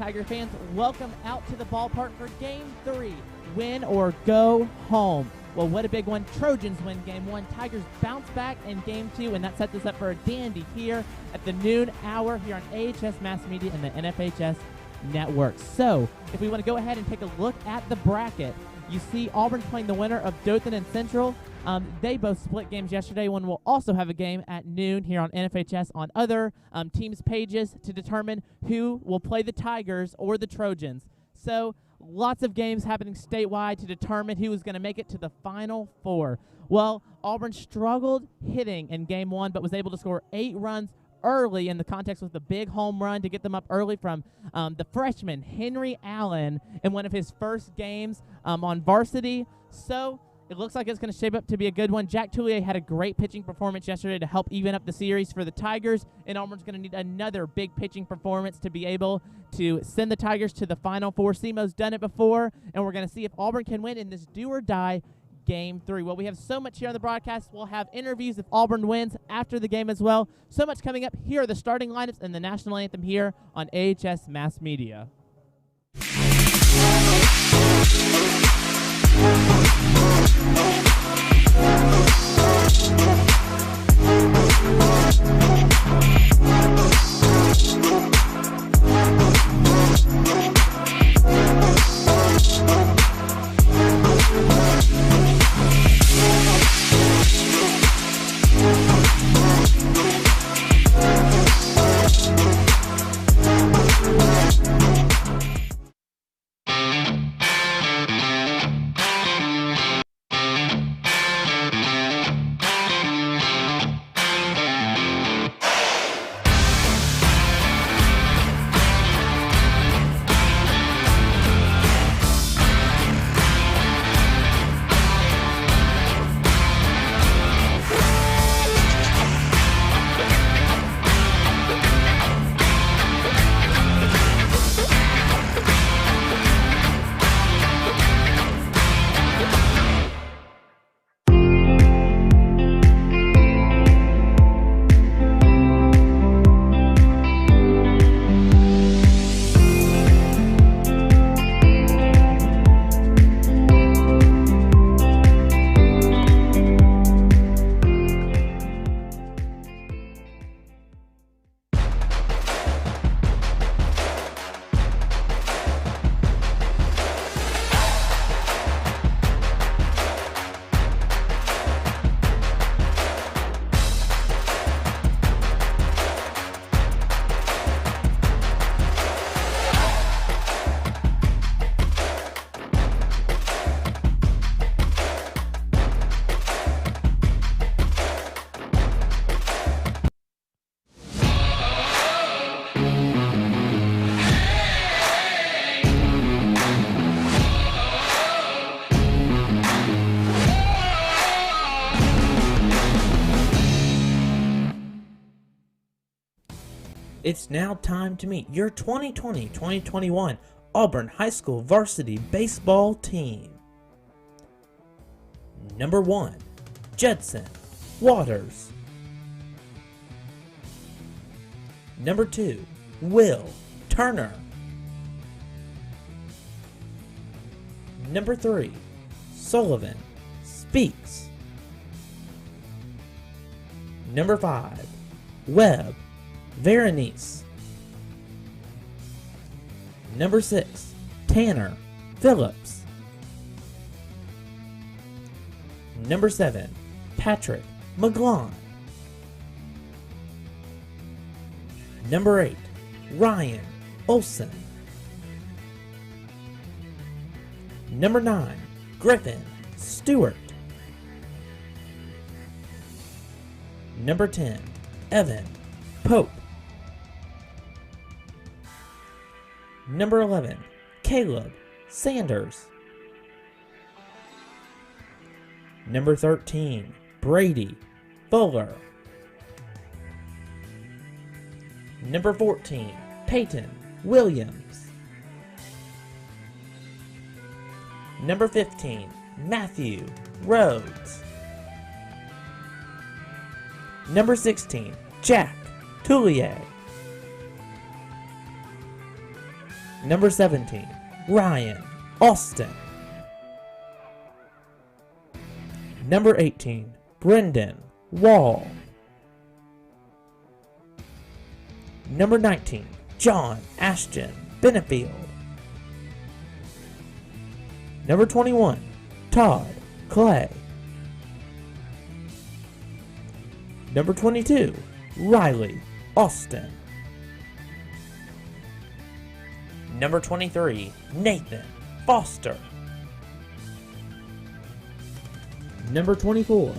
Tiger fans, welcome out to the ballpark for Game 3, win or go home. Well, what a big one. Trojans win Game 1. Tigers bounce back in Game 2, and that sets us up for a dandy here at the noon hour here on AHS Mass Media and the NFHS Network. So, if we want to go ahead and take a look at the bracket, you see Auburn playing the winner of Dothan and Central. They both split games yesterday. One will also have a game at noon here on NFHS on other teams' pages to determine who will play the Tigers or the Trojans. So lots of games happening statewide to determine who is going to make it to the Final Four. Well, Auburn struggled hitting in Game 1 but was able to score 8 runs early in the context with the big home run to get them up early from the freshman Henry Allen in one of his first games on varsity. So it looks like it's going to shape up to be a good one. Jack Toulier had a great pitching performance yesterday to help even up the series for the Tigers, and Auburn's going to need another big pitching performance to be able to send the Tigers to the Final Four. SEMO's done it before, and we're going to see if Auburn can win in this do-or-die Game 3. Well, we have so much here on the broadcast. We'll have interviews if Auburn wins after the game as well. So much coming up. Here are the starting lineups and the national anthem here on AHS Mass Media. It's now time to meet your 2020-2021 Auburn High School varsity baseball team. Number 1, Judson Waters. Number 2, Will Turner. Number 3, Sullivan Speaks. Number 5, Webb Veronice. Number 6, Tanner Phillips. Number 7, Patrick McGlon. Number 8, Ryan Olson. Number 9, Griffin Stewart. Number 10, Evan Pope. Number 11, Caleb Sanders. Number 13, Brady Fuller. Number 14, Peyton Williams. Number 15, Matthew Rhodes. Number 16, Jack Toulier. Number 17, Ryan Austin. Number 18, Brendan Wall. Number 19, John Ashton Benefield. Number 21, Todd Clay. Number 22, Riley Austin. Number 23, Nathan Foster. Number 24,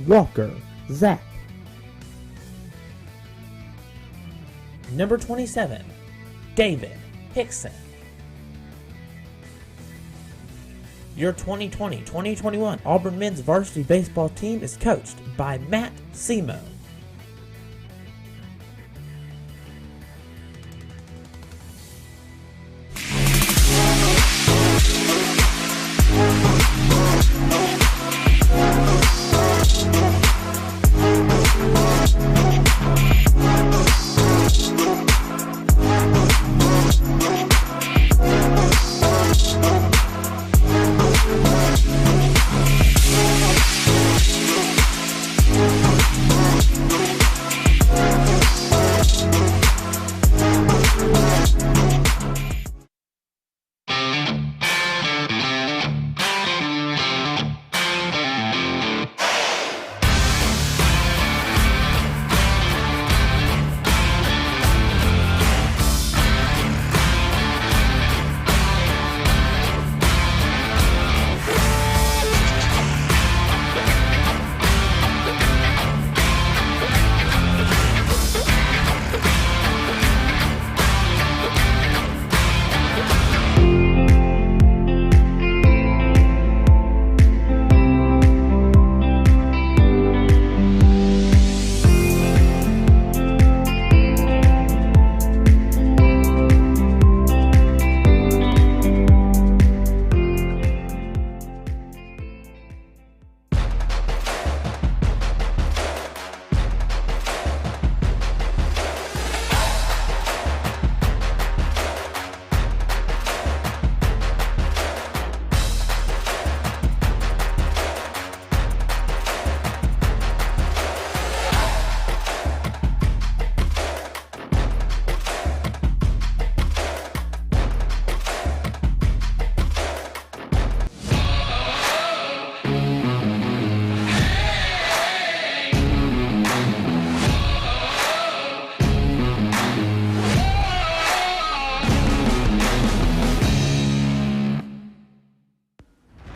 Walker Zach. Number 27, David Hickson. Your 2020-2021 Auburn men's varsity baseball team is coached by Matt Semo.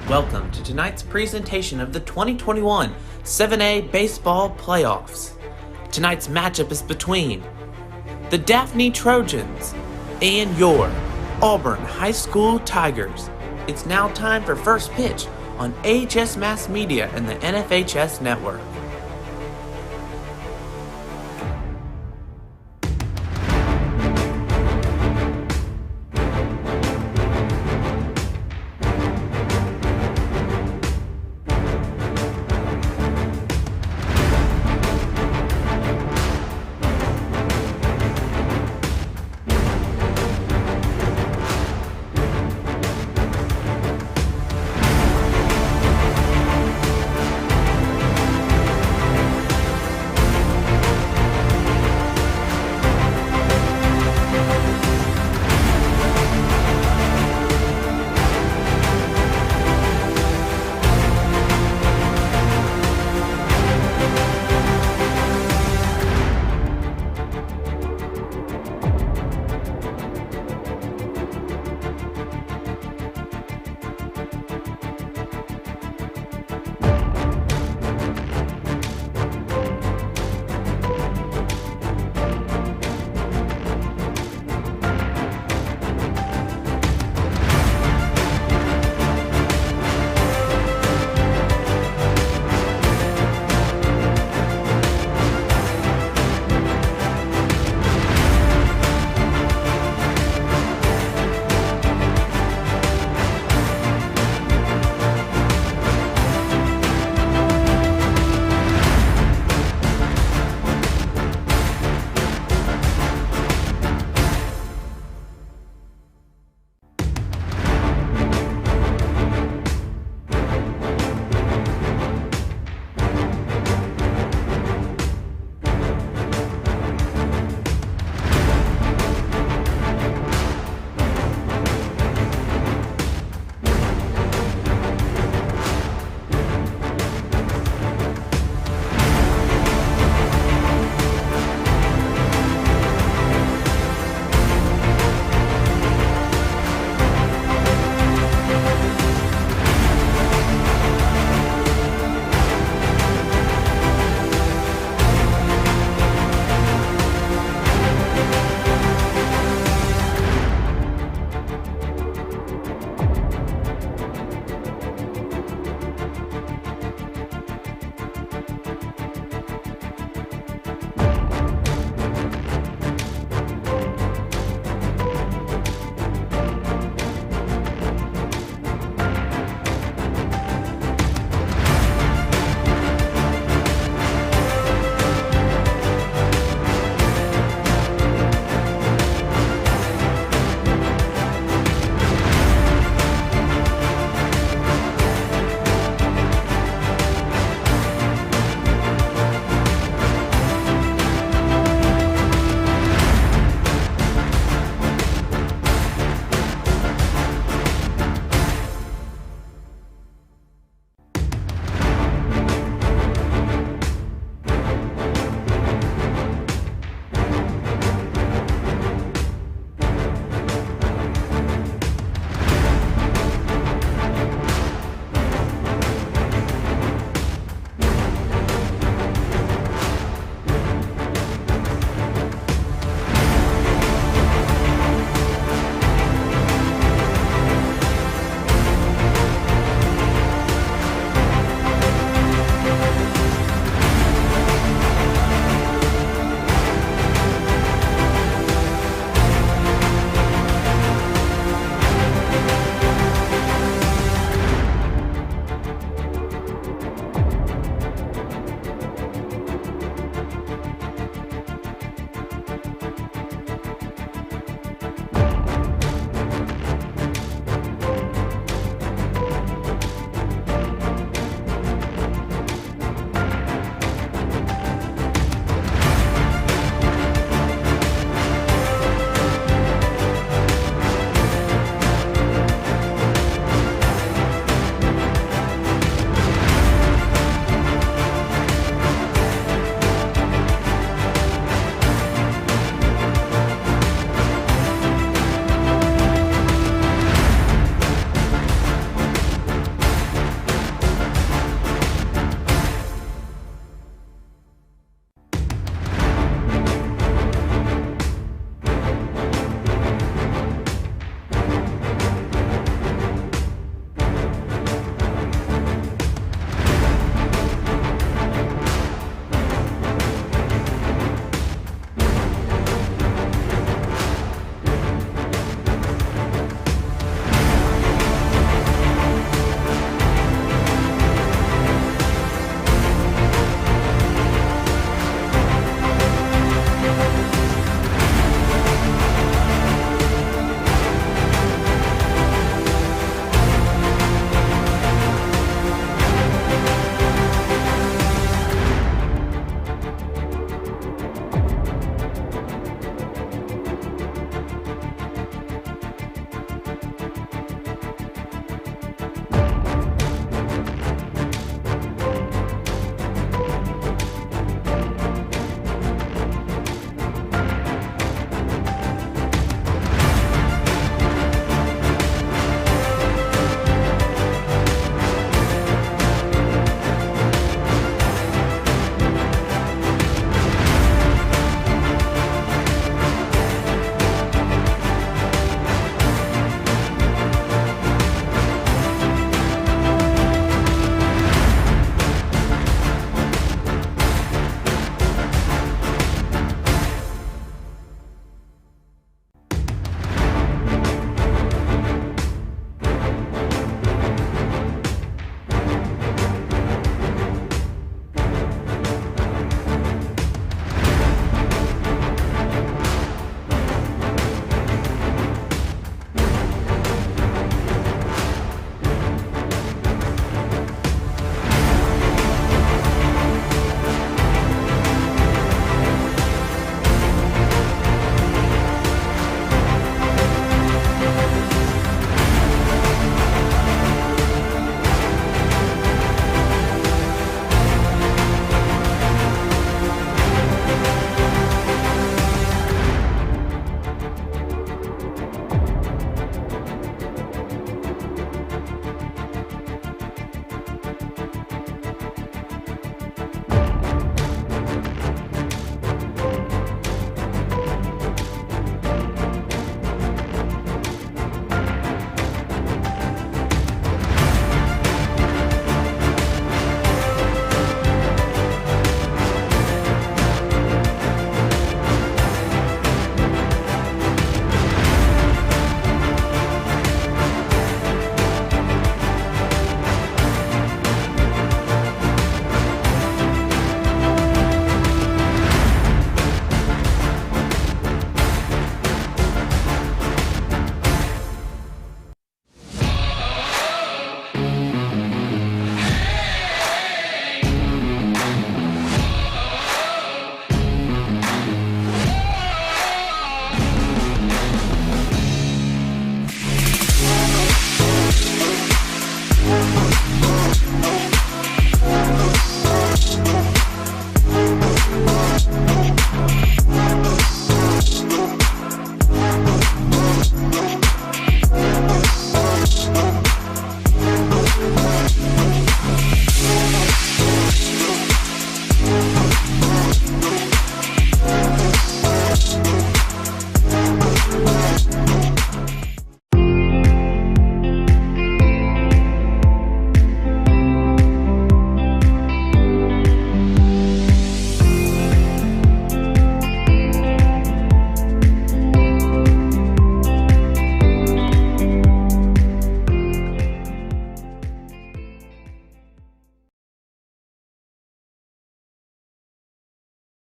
Welcome to tonight's presentation of the 2021 7A Baseball Playoffs. Tonight's matchup is between the Daphne Trojans and your Auburn High School Tigers. It's now time for first pitch on AHS Mass Media and the NFHS Network.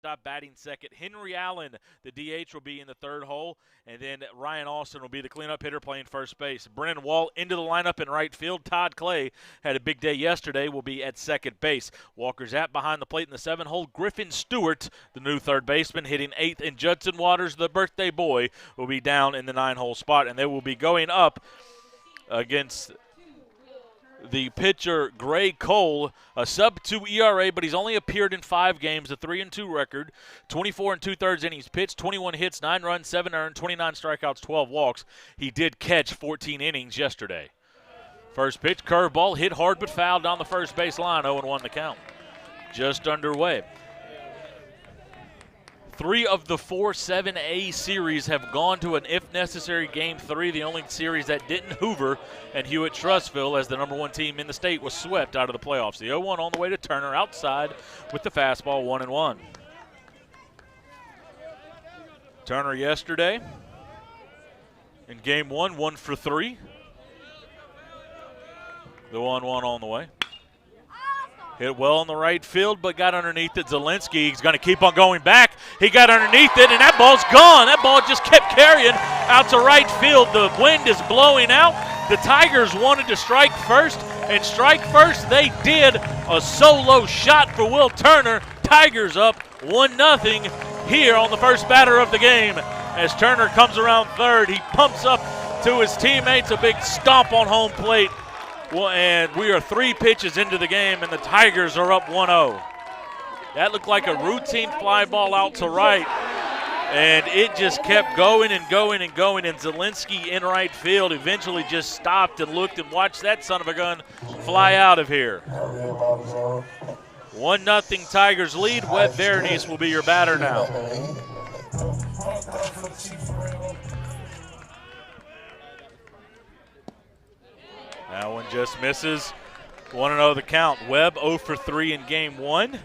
shortstop, batting second. Henry Allen, the DH, will be in the third hole, and then Ryan Austin will be the cleanup hitter playing first base. Brennan Wall into the lineup in right field. Todd Clay had a big day yesterday, will be at second base. Walker Zapp behind the plate in the 7 hole. Griffin Stewart, the new third baseman, hitting 8th, and Judson Waters, the birthday boy, will be down in the 9-hole spot, and they will be going up against the pitcher Gray Cole, a sub-2 ERA, but he's only appeared in 5 games, a 3-2 record, 24 2/3 innings pitched, 21 hits, 9 runs, 7 earned, 29 strikeouts, 12 walks. He did catch 14 innings yesterday. First pitch, curveball, hit hard but fouled down the first base line, 0-1 the count. Just underway. 3 of the 4 7A series have gone to an if-necessary Game 3. The only series that didn't, Hoover and Hewitt-Trussville, as the number 1 team in the state, was swept out of the playoffs. The 0-1 on the way to Turner, outside with the fastball, 1-1. Turner yesterday in Game 1, 1 for 3. The 1-1 on the way. Hit well in the right field, but got underneath it. Zielinski, he's going to keep on going back. He got underneath it, and that ball's gone. That ball just kept carrying out to right field. The wind is blowing out. The Tigers wanted to strike first, and strike first they did. A solo shot for Will Turner. Tigers up 1-0 here on the first batter of the game. As Turner comes around third, he pumps up to his teammates, a big stomp on home plate. Well, and we are 3 pitches into the game, and the Tigers are up 1-0. That looked like a routine fly ball out to right, and it just kept going and going and going, and Zielinski in right field eventually just stopped and looked and watched that son of a gun fly out of here. 1-0 Tigers lead. Webb Berenice will be your batter now. That one just misses. 1-0 the count. Webb 0 for 3 in Game 1. And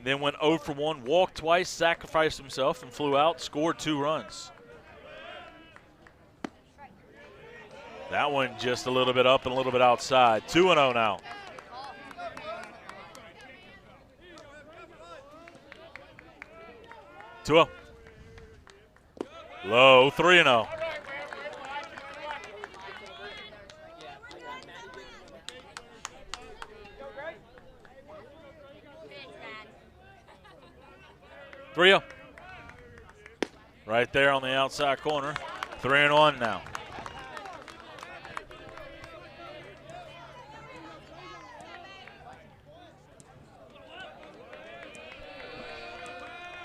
then went 0 for 1, walked twice, sacrificed himself, and flew out, scored 2 runs. That one just a little bit up and a little bit outside. 2-0 now. Low, 3-0. Right there on the outside corner. 3-1 now.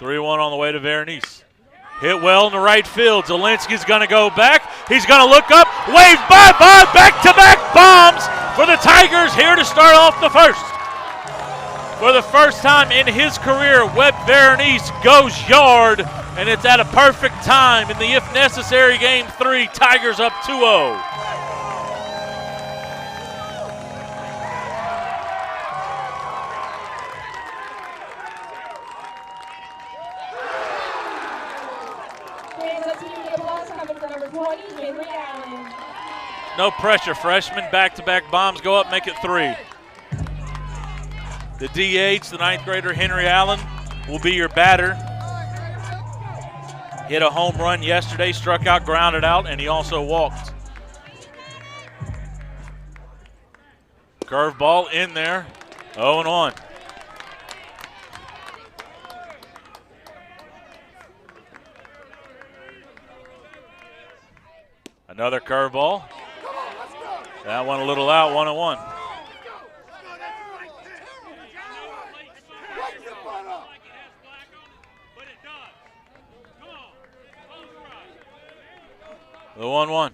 On the way to Berenice. Hit well in the right field. Zielinski's going to go back. He's going to look up. Wave bye-bye. Back-to-back bombs for the Tigers here to start off the first. For the first time in his career, Webb Berenice goes yard, and it's at a perfect time in the if-necessary Game 3. Tigers up 2-0. No pressure, freshman. Back-to-back bombs go up, make it 3. The DH, the 9th grader Henry Allen, will be your batter. Hit a home run yesterday, struck out, grounded out, and he also walked. Curveball in there, 0-1. Another curveball. That one a little out, 1-1. The 1-1.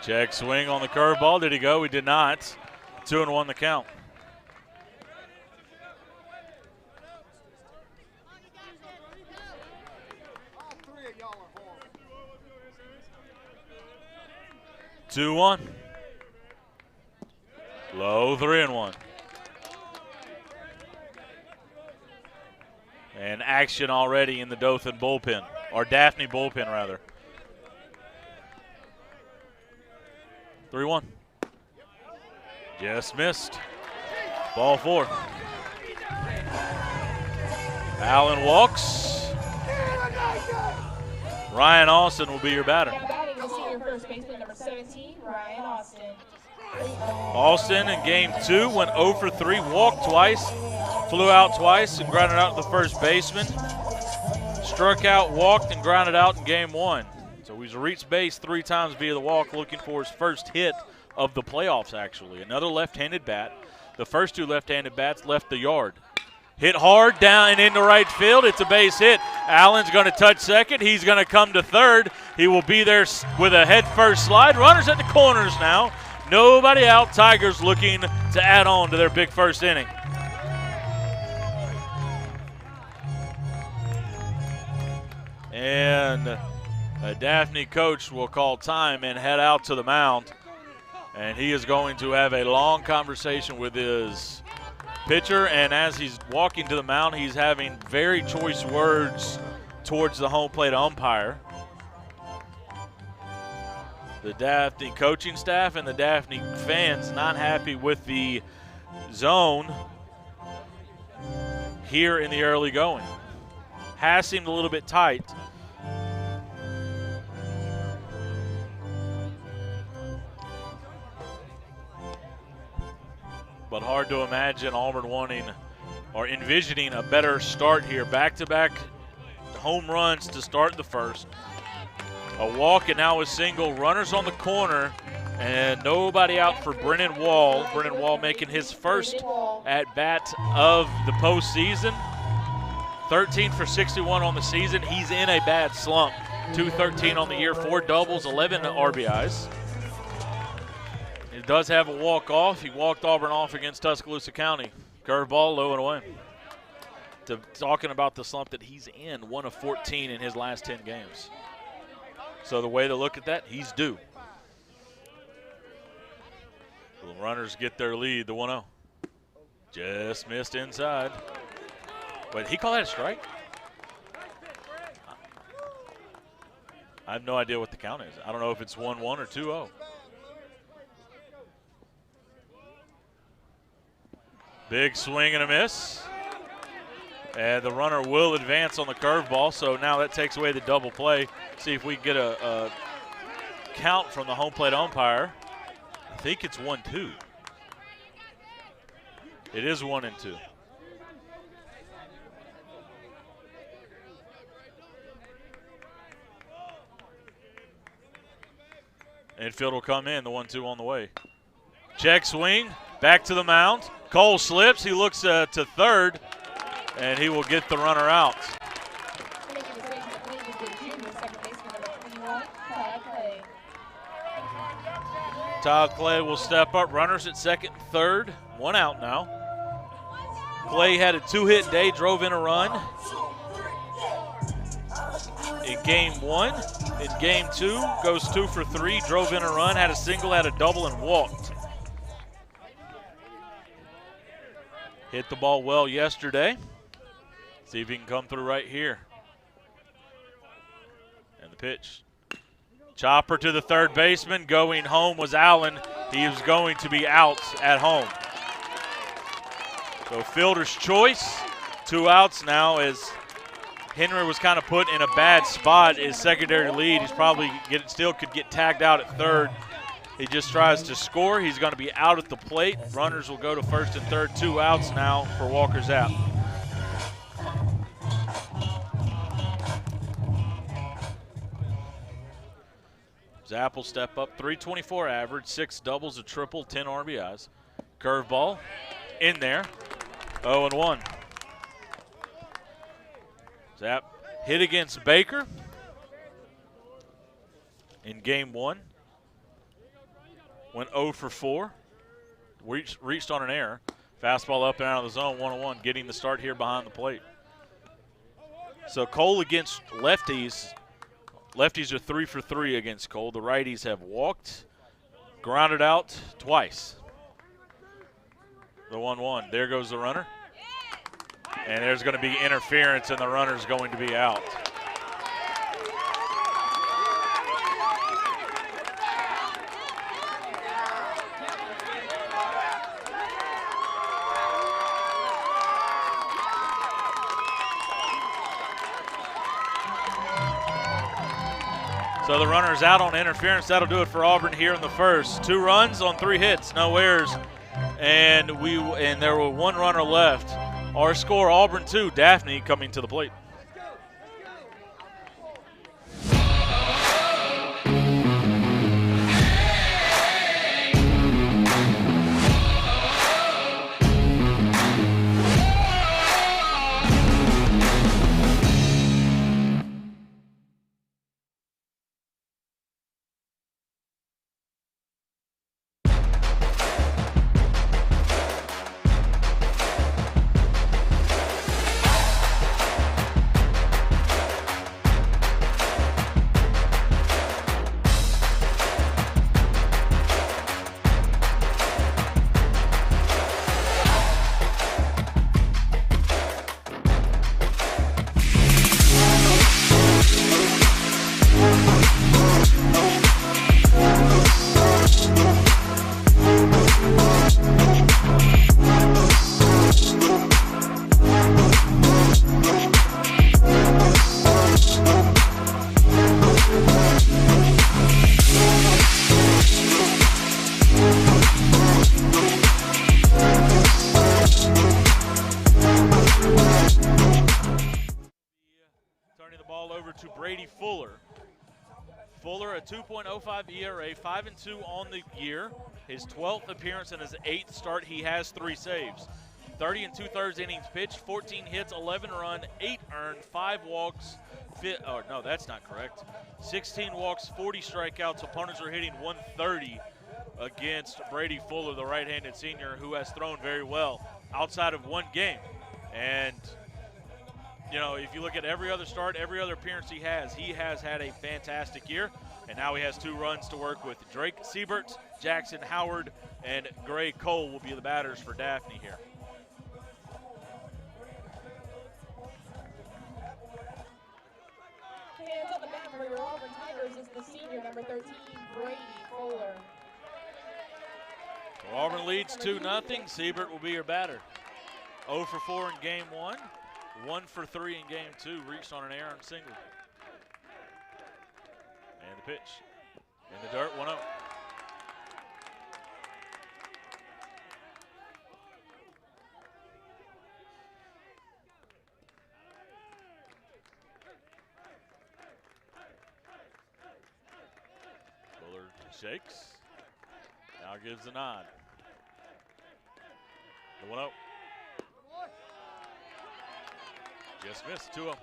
Check swing on the curveball. Did he go? He did not. 2-1 the count. Two-1. Low, 3-1. And action already in the Dothan bullpen, or Daphne bullpen rather. 3-1. Just missed. Ball 4. Allen walks. Ryan Austin will be your batter. Now batting the senior first baseman, number 17, Ryan Austin. Austin in game 2 went 0 for 3, walked twice, flew out twice, and grounded out the first baseman. Struck out, walked, and grounded out in game 1. So he's reached base 3 times via the walk, looking for his first hit of the playoffs, actually. Another left-handed bat. The first 2 left-handed bats left the yard. Hit hard down and into right field. It's a base hit. Allen's going to touch second. He's going to come to third. He will be there with a head-first slide. Runners at the corners now. Nobody out. Tigers looking to add on to their big first inning. And the Daphne coach will call time and head out to the mound. And he is going to have a long conversation with his pitcher, and as he's walking to the mound, he's having very choice words towards the home plate umpire. The Daphne coaching staff and the Daphne fans not happy with the zone here in the early going. Has seemed a little bit tight. But hard to imagine Auburn wanting or envisioning a better start here. Back-to-back home runs to start the first. A walk and now a single. Runners on the corner and nobody out for Brennan Wall. Brennan Wall making his first at-bat of the postseason. 13 for 61 on the season. He's in a bad slump. 213 on the year, 4 doubles, 11 RBIs. He does have a walk-off. He walked Auburn off against Tuscaloosa County. Curveball, low and away. Talking about the slump that he's in, 1 of 14 in his last 10 games. So the way to look at that, he's due. The runners get their lead, the 1-0. Just missed inside. Wait, he called that a strike? I have no idea what the count is. I don't know if it's 1-1 or 2-0. Big swing and a miss. And the runner will advance on the curveball, so now that takes away the double play. See if we can get a count from the home plate umpire. I think it's 1-2. It is 1-2. Infield will come in, the 1-2 on the way. Check swing, back to the mound. Cole slips, he looks to third, and he will get the runner out. Todd Clay will step up. Runners at second and third. 1 out now. Clay had a 2-hit day, drove in a run in game 1. In game 2, goes 2 for 3, drove in a run, had a single, had a double, and walked. Hit the ball well yesterday. See if he can come through right here. And the pitch. Chopper to the third baseman. Going home was Allen. He is going to be out at home. So fielder's choice. 2 outs now as Henry was kind of put in a bad spot. His secondary lead. He's probably still could get tagged out at third. He just tries to score. He's going to be out at the plate. Runners will go to first and third. 2 outs now for Walker Zapp. Zapp will step up. 324 average, 6 doubles, a triple, 10 RBIs. Curveball in there. 0-1. Zapp hit against Baker in game 1. Went 0 for 4. Reached on an error. Fastball up and out of the zone, 1-1, getting the start here behind the plate. So Cole against lefties. Lefties are 3 for 3 against Cole. The righties have walked, grounded out twice. The 1-1. There goes the runner. And there's going to be interference, and the runner's going to be out. So the runner's out on interference. That'll do it for Auburn here in the first. 2 runs on 3 hits, no errors, and there were 1 runner left. Our score: Auburn 2, Daphne coming to the plate. To Brady Fuller. Fuller, a 2.05 ERA, 5-2 on the year. His 12th appearance and his 8th start. He has 3 saves. 30 2/3 innings pitched, 14 hits, 11 run, 8 earned, 5 walks. No, that's not correct. 16 walks, 40 strikeouts. Opponents are hitting 130 against Brady Fuller, the right-handed senior, who has thrown very well outside of 1 game. And you know, if you look at every other start, every other appearance he has had a fantastic year. And now he has 2 runs to work with. Drake Siebert, Jackson Howard, and Gray Cole will be the batters for Daphne here. Hands on the bat for your Auburn Tigers is the senior, number 13, Brady Fuller. So Auburn leads 2-0. Siebert will be your batter. 0 for 4 in game 1. 1 for 3 in game 2, reached on an error and single. And the pitch. In the dirt, 1-0. Fuller shakes. Now gives the nod. The 1-0. Just missed, 2-0.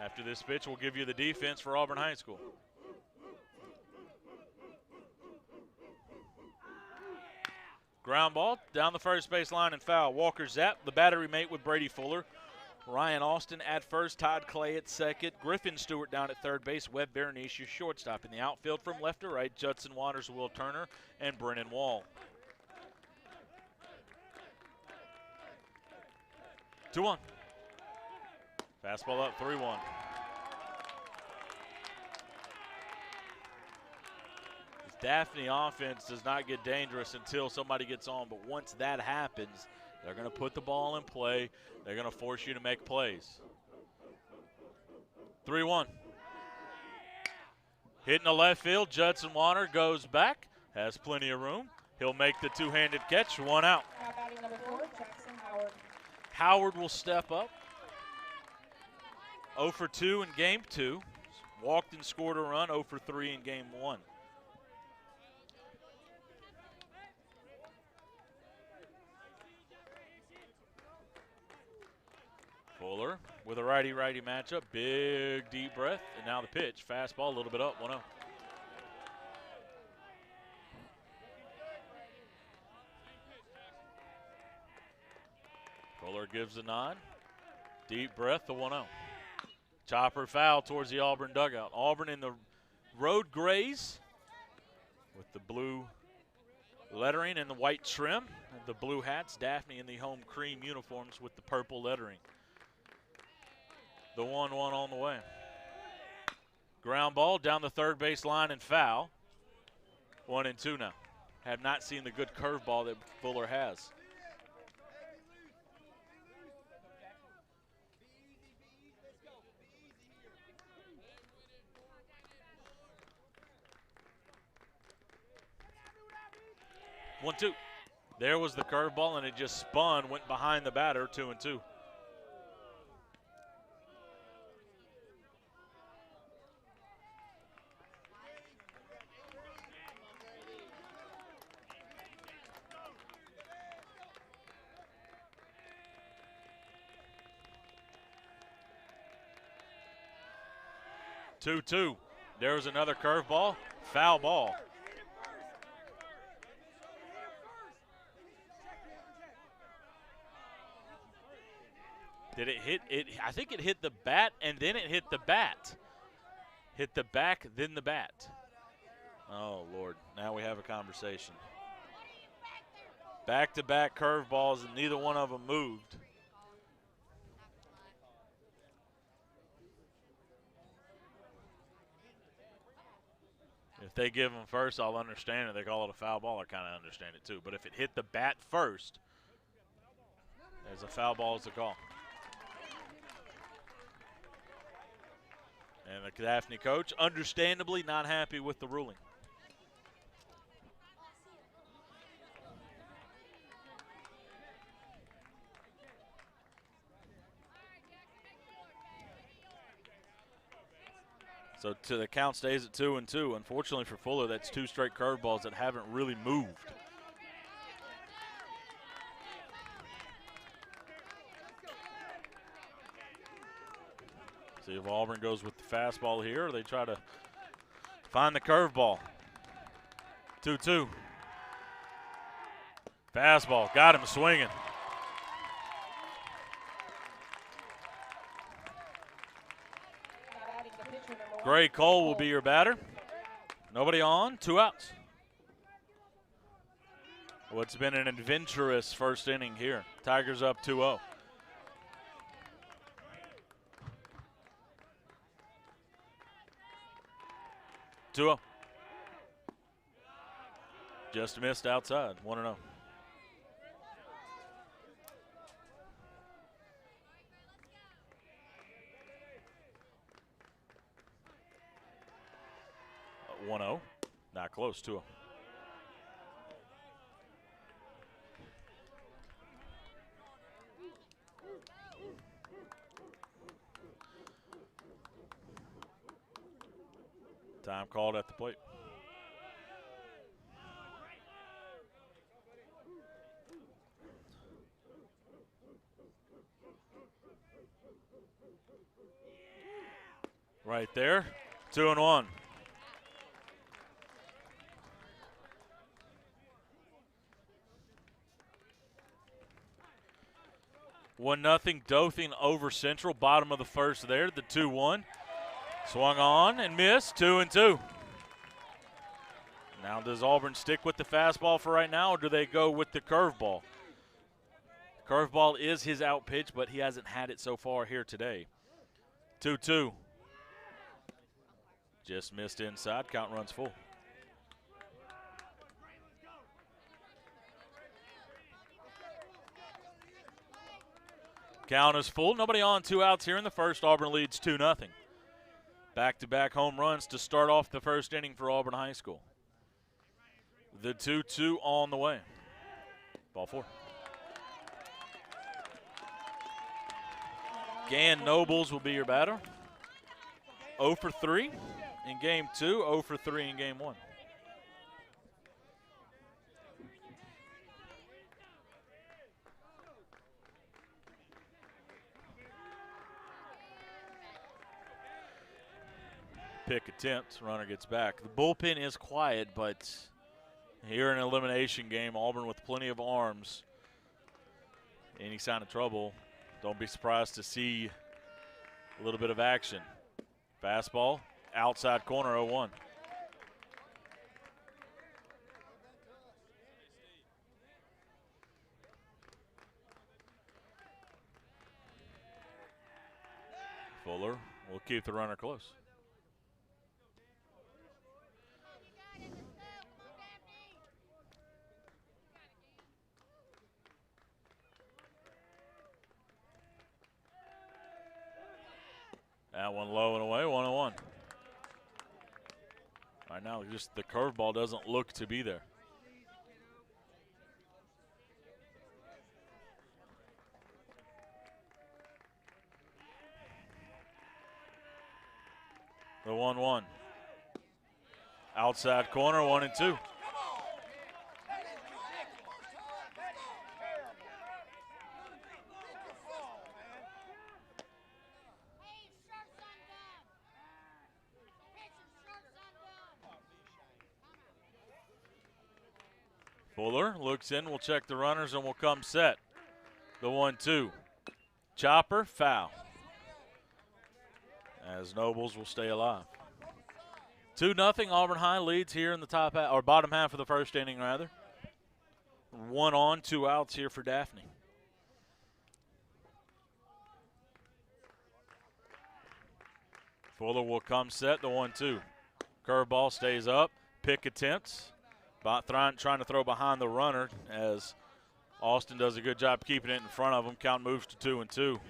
After this pitch, we'll give you the defense for Auburn High School. Ground ball down the first base line and foul. Walker Zapp, the battery mate with Brady Fuller. Ryan Austin at first, Todd Clay at second, Griffin Stewart down at third base, Webb Berenice your shortstop. In the outfield from left to right, Judson Waters, Will Turner, and Brennan Wall. 2-1. Fastball up, 3-1. This Daphne offense does not get dangerous until somebody gets on, but once that happens, they're going to put the ball in play. They're going to force you to make plays. 3-1. Hitting the left field, Judson Water goes back, has plenty of room. He'll make the 2-handed catch, 1 out. Now batting number 4, Jackson Howard. Howard will step up. 0 for 2 in game 2. Walked and scored a run, 0 for 3 in game 1. Fuller with a righty-righty matchup. Big deep breath, and now the pitch. Fastball a little bit up, 1-0. Fuller gives the nod. Deep breath, the 1-0. Chopper foul towards the Auburn dugout. Auburn in the road grays with the blue lettering and the white trim, and the blue hats. Daphne in the home cream uniforms with the purple lettering. The 1-1 on the way. Ground ball down the third base line and foul. 1-2 now. Have not seen the good curveball that Fuller has. 1-2. There was the curveball, and it just spun, went behind the batter, 2-2. Two. There was another curveball, foul ball. Did it hit it? I think it hit the bat and then it hit the bat. Hit the back, then the bat. Oh, Lord. Now we have a conversation. Back-to-back curveballs, and neither one of them moved. If they give them first, I'll understand it. They call it a foul ball, I kind of understand it too. But if it hit the bat first, as a foul ball is the call. And the Daphne coach, understandably not happy with the ruling. So the count stays at 2-2. Unfortunately for Fuller, that's two straight curveballs that haven't really moved. See if Auburn goes with the fastball here, or they try to find the curveball. 2-2. Fastball, got him swinging. Gray Cole will be your batter. Nobody on, 2 outs. What's been an adventurous first inning here. Tigers up 2-0. Just missed outside, 1-0. Not close, 2-0. Time called at the plate. Right there, 2-1. One nothing, Dothan over Central. Bottom of the first there, the 2-1. Swung on and missed, 2-2. Now does Auburn stick with the fastball for right now, or do they go with the curveball? Curveball is his out pitch, but he hasn't had it so far here today. 2-2. Just missed inside, count runs full. Count is full. Nobody on, 2 outs here in the first. Auburn leads 2-0. Back-to-back home runs to start off the first inning for Auburn High School. The 2-2 on the way. Ball 4. Gann Nobles will be your batter. 0 for 3 in game 2, 0 for 3 in game 1. Pick attempt, runner gets back. The bullpen is quiet, but here in an elimination game, Auburn with plenty of arms. Any sign of trouble, don't be surprised to see a little bit of action. Fastball, outside corner, 0-1. Fuller will keep the runner close. That one low and away, 1-1. Right now, just the curveball doesn't look to be there. The 1-1. Outside corner, 1-2. Fuller looks in, will check the runners, and will come set. The 1-2. Chopper, foul. As Nobles will stay alive. 2-0, Auburn High leads here in the top half, or bottom half of the first inning, rather. 1 on, 2 outs here for Daphne. Fuller will come set, the 1-2. Curveball stays up, pick attempts. Trying to throw behind the runner as Austin does a good job keeping it in front of him. Count moves to 2-2.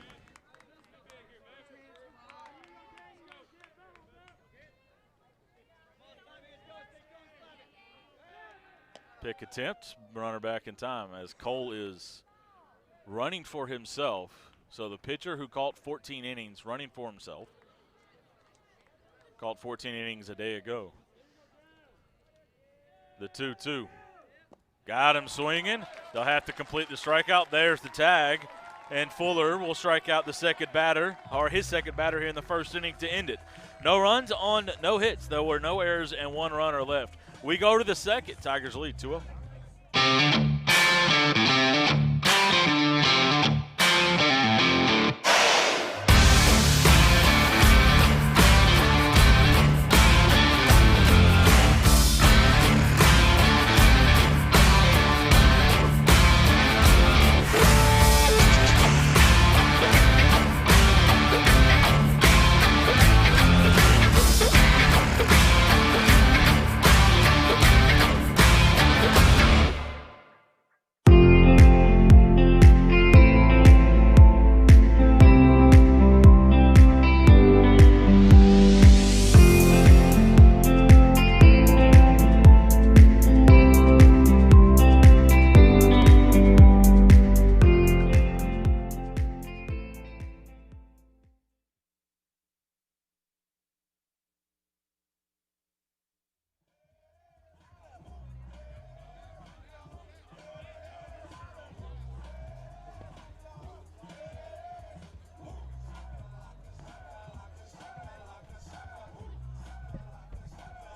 Pick attempt, runner back in time as Cole is running for himself. So the pitcher who caught 14 innings running for himself, caught 14 innings a day ago. The 2-2. Got him swinging. They'll have to complete the strikeout. There's the tag. And Fuller will strike out the second batter, or his second batter here in the first inning to end it. No runs on no hits. There were no errors and 1 runner left. We go to the second. Tigers lead 2-0.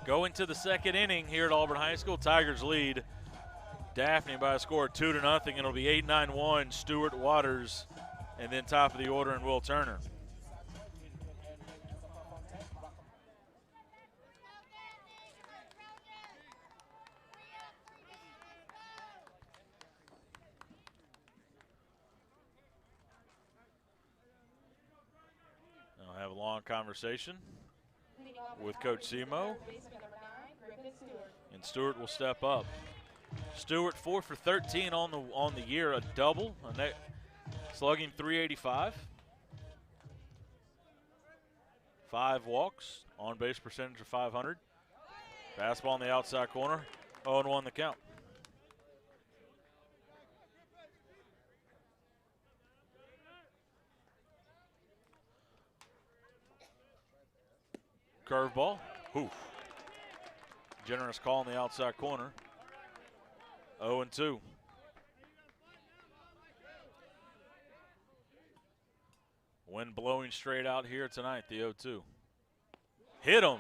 Going to the second inning here at Auburn High School. Tigers lead Daphne by a score of 2-0. It'll be 8-9-1, Stuart Waters, and then top of the order and Will Turner. I'll have a long conversation with Coach Semo, and Stewart will step up. Stewart 4 for 13 on the year, a double, slugging .385, 5 walks, on base percentage of .500. Fastball on the outside corner, 0-1 the count. Curveball. Oof. Generous call on the outside corner. 0-2. Wind blowing straight out here tonight, the 0-2. Hit him.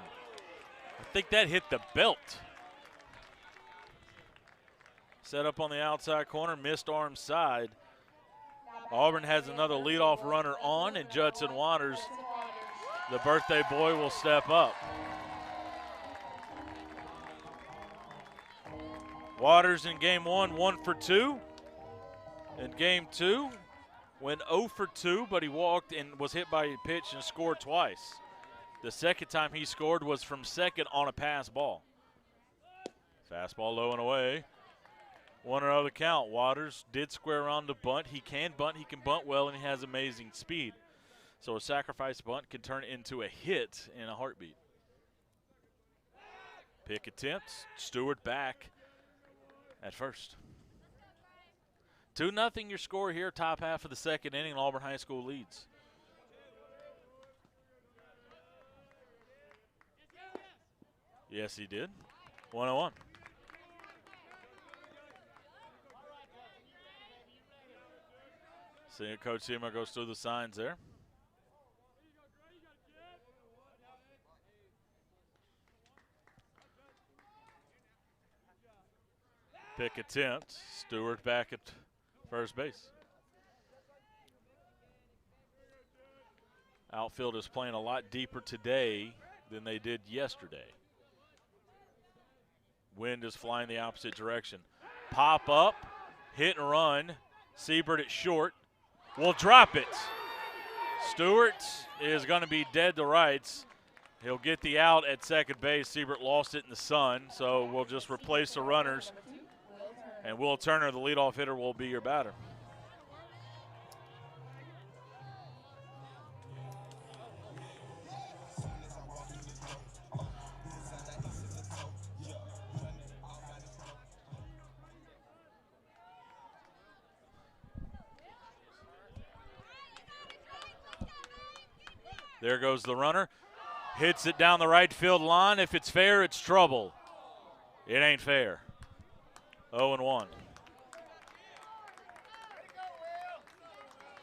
I think that hit the belt. Set up on the outside corner, missed arm side. Auburn has another leadoff runner on, and Judson Waters, the birthday boy, will step up. Waters in game 1, 1 for 2. In game 2, went 0 for 2, but he walked and was hit by a pitch and scored twice. The second time he scored was from second on a pass ball. Fastball low and away. 1-0 the count. Waters did square around to bunt. He can bunt well, and he has amazing speed. So a sacrifice bunt can turn into a hit in a heartbeat. Pick attempts. Stewart back at first. 2-0 your score here, top half of the second inning. Auburn High School leads. Yes, he did. 101. See, Coach Seymour goes through the signs there. Pick attempt. Stewart back at first base. Outfield is playing a lot deeper today than they did yesterday. Wind is flying the opposite direction. Pop up, hit and run. Siebert at short. Will drop it. Stewart is going to be dead to rights. He'll get the out at second base. Siebert lost it in the sun, so we'll just replace the runners. And Will Turner, the leadoff hitter, will be your batter. There goes the runner. Hits it down the right field line. If it's fair, it's trouble. It ain't fair. 0-1.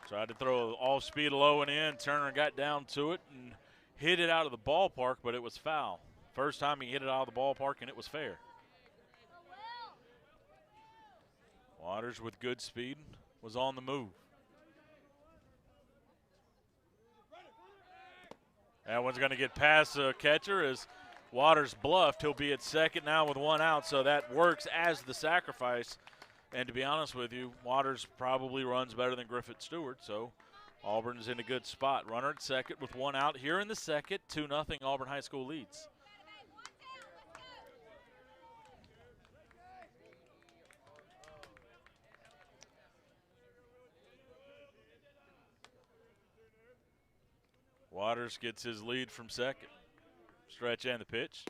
Tried to throw off speed low and in. Turner got down to it and hit it out of the ballpark, but it was foul. First time he hit it out of the ballpark, and it was fair. Waters with good speed was on the move. That one's going to get past the catcher as Waters bluffed. He'll be at second now with one out, so that works as the sacrifice. And to be honest with you, Waters probably runs better than Griffith Stewart, so Auburn's in a good spot. Runner at second with one out here in the second. 2-0 Auburn High School leads. Waters gets his lead from second. Stretch and the pitch.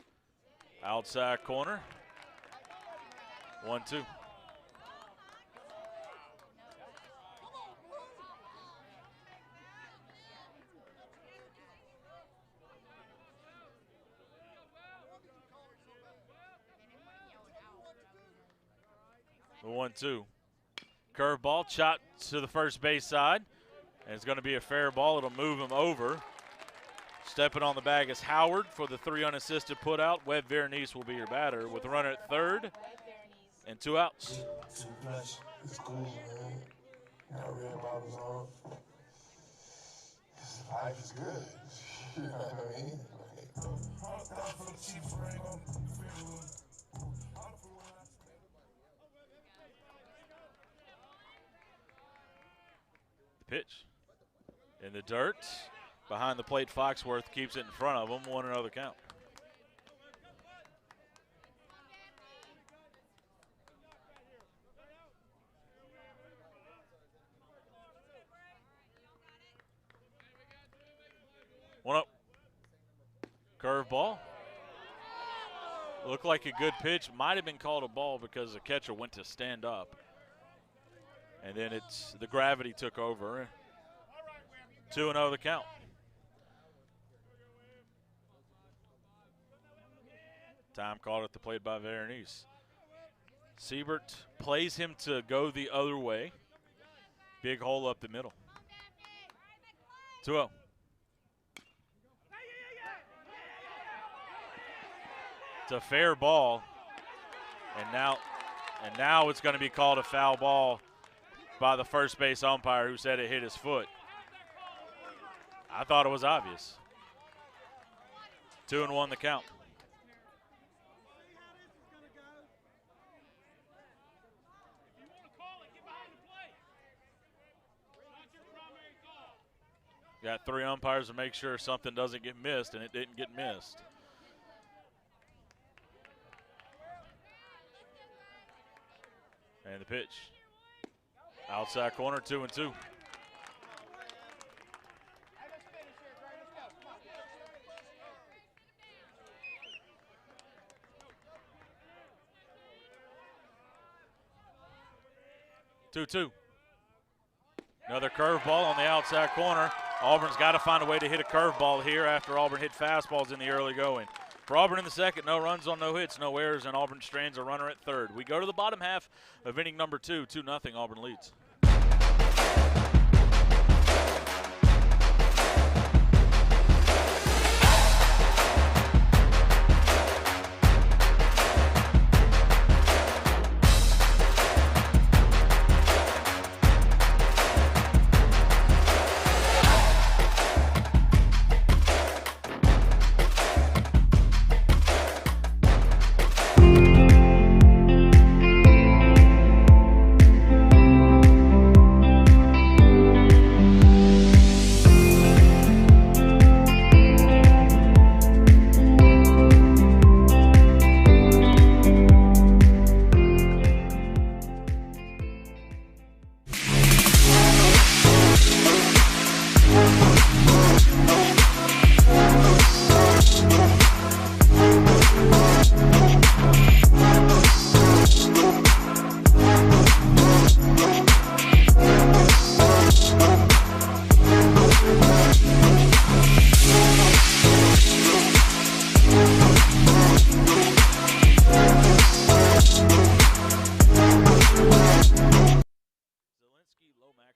Outside corner. 1-2. The 1-2. Curveball, shot to the first base side. And it's going to be a fair ball. It'll move him over. Stepping on the bag is Howard for the 3 unassisted put out. Webb Veronese will be your batter with a runner at third and 2 outs. It's cool, man. Got red bottles on. Life is good. You know what I mean? The pitch. In the dirt. Behind the plate, Foxworth keeps it in front of him. 1-0 count. One up. Curveball. Looked like a good pitch. Might have been called a ball because the catcher went to stand up. And then the gravity took over. 2-0 the count. Time called at the plate by Veronese. Siebert plays him to go the other way. Big hole up the middle. 2-0. It's a fair ball. And now it's going to be called a foul ball by the first base umpire who said it hit his foot. I thought it was obvious. 2-1 the count. Got 3 umpires to make sure something doesn't get missed, and it didn't get missed. And the pitch. Outside corner, 2-2. Another curveball on the outside corner. Auburn's got to find a way to hit a curveball here after Auburn hit fastballs in the early going. For Auburn in the second, no runs on no hits, no errors, and Auburn strands a runner at third. We go to the bottom half of inning number 2, 2-0, Auburn leads.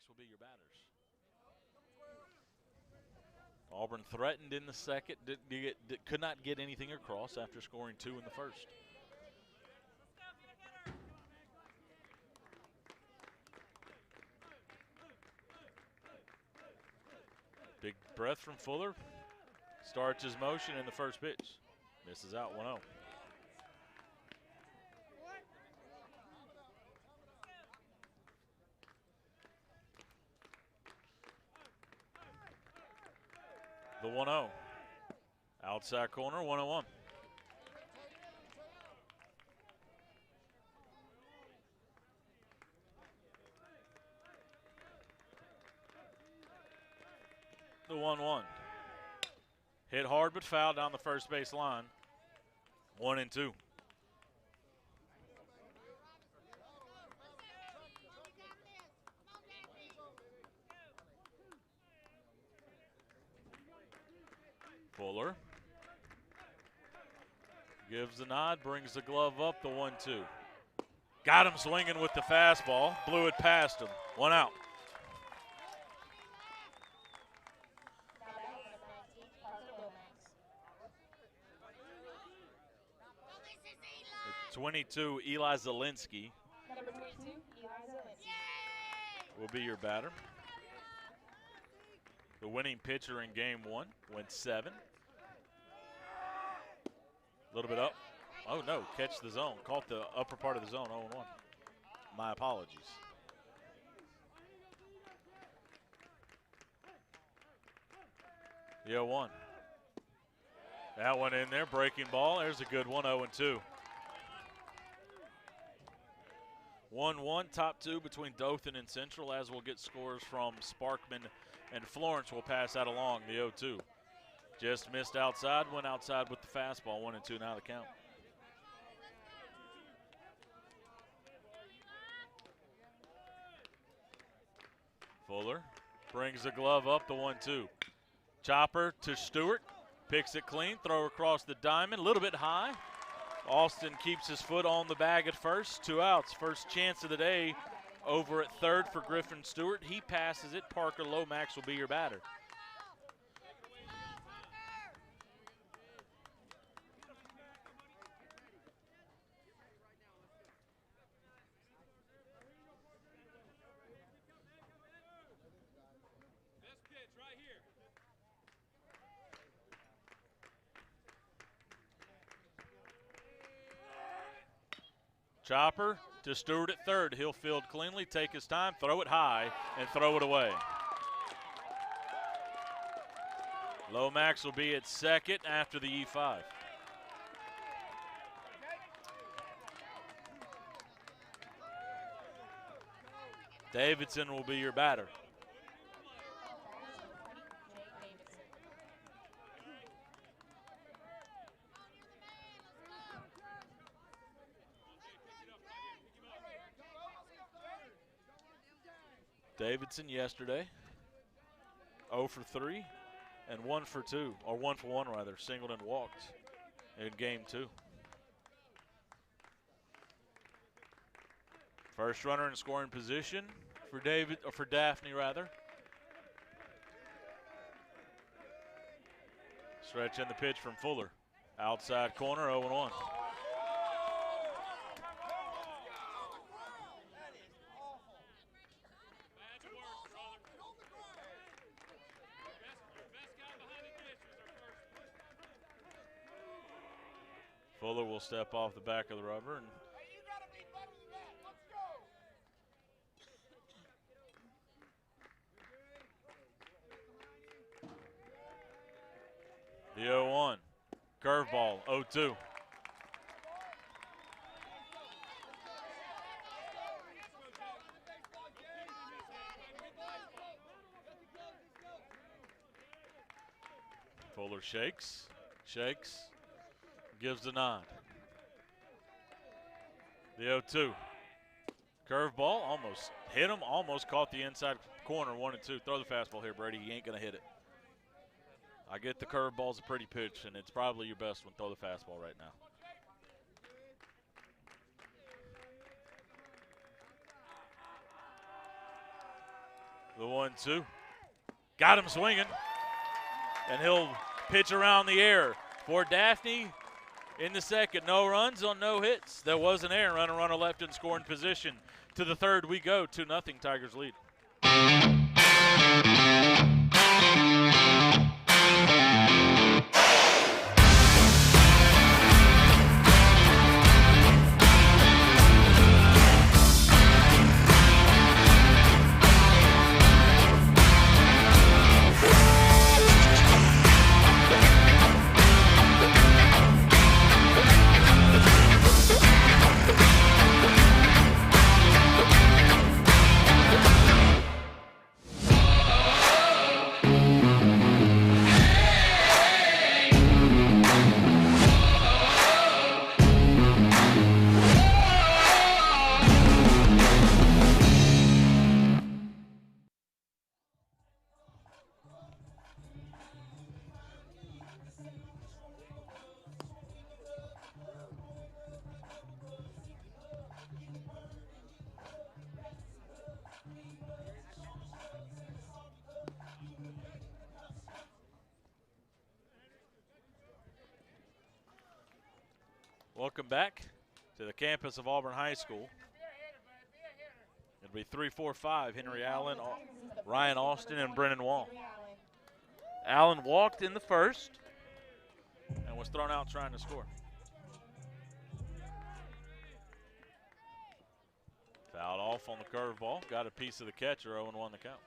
Will be your batters. Auburn threatened in the second, could not get anything across after scoring 2 in the first. Big breath from Fuller. Starts his motion in the first pitch. Misses out 1-0. The 1-0. Outside corner, 1-1. The 1-1. Hit hard but foul down the first base line. 1-2. Fuller gives the nod, brings the glove up, the 1-2. Got him swinging with the fastball, blew it past him. 1 out. At 22, Eli Zielinski Number 22, Eli Zielinski. will be your batter. The winning pitcher in game 1 went 7. A little bit up. Oh, no, catch the zone. Caught the upper part of the zone, 0-1. My apologies. The 0-1. That one in there, breaking ball. There's a good one, 0-2. 1-1, top 2 between Dothan and Central, as we'll get scores from Sparkman and Florence. Will pass that along, the 0-2. Just missed outside, went outside with the fastball, 1-2 now the count. Fuller brings the glove up, the 1-2. Chopper to Stewart, picks it clean, throw across the diamond, a little bit high. Austin keeps his foot on the bag at first, 2 outs. First chance of the day over at third for Griffin Stewart. He passes it. Parker Lomax will be your batter. Chopper to Stewart at third. He'll field cleanly, take his time, throw it high, and throw it away. Lomax will be at second after the E5. Davidson will be your batter. Davidson yesterday, 0 for 3 and 1 for 2, or 1 for 1 rather, singled and walked. in game 2. First runner in scoring position for Daphne rather. Stretch in the pitch from Fuller. Outside corner, 0-1. Fuller will step off the back of the rubber. And the 0-1. Curveball, 0-2. Fuller shakes, gives the nod. The 0-2. Curveball, almost hit him, almost caught the inside corner, 1-2. Throw the fastball here, Brady. He ain't going to hit it. I get the curveball's a pretty pitch, and it's probably your best one. Throw the fastball right now. The 1-2. Got him swinging. And he'll pitch around the air for Daphne in the second. No runs on no hits. There was an error. Runner left in scoring position. To the third we go. 2-0 Tigers lead. Welcome back to the campus of Auburn High School. It'll be 3-4-5. Henry Allen, Ryan Austin, and Brennan Wall. Allen walked in the first and was thrown out trying to score. Fouled off on the curveball. Got a piece of the catcher, 0-1 the count.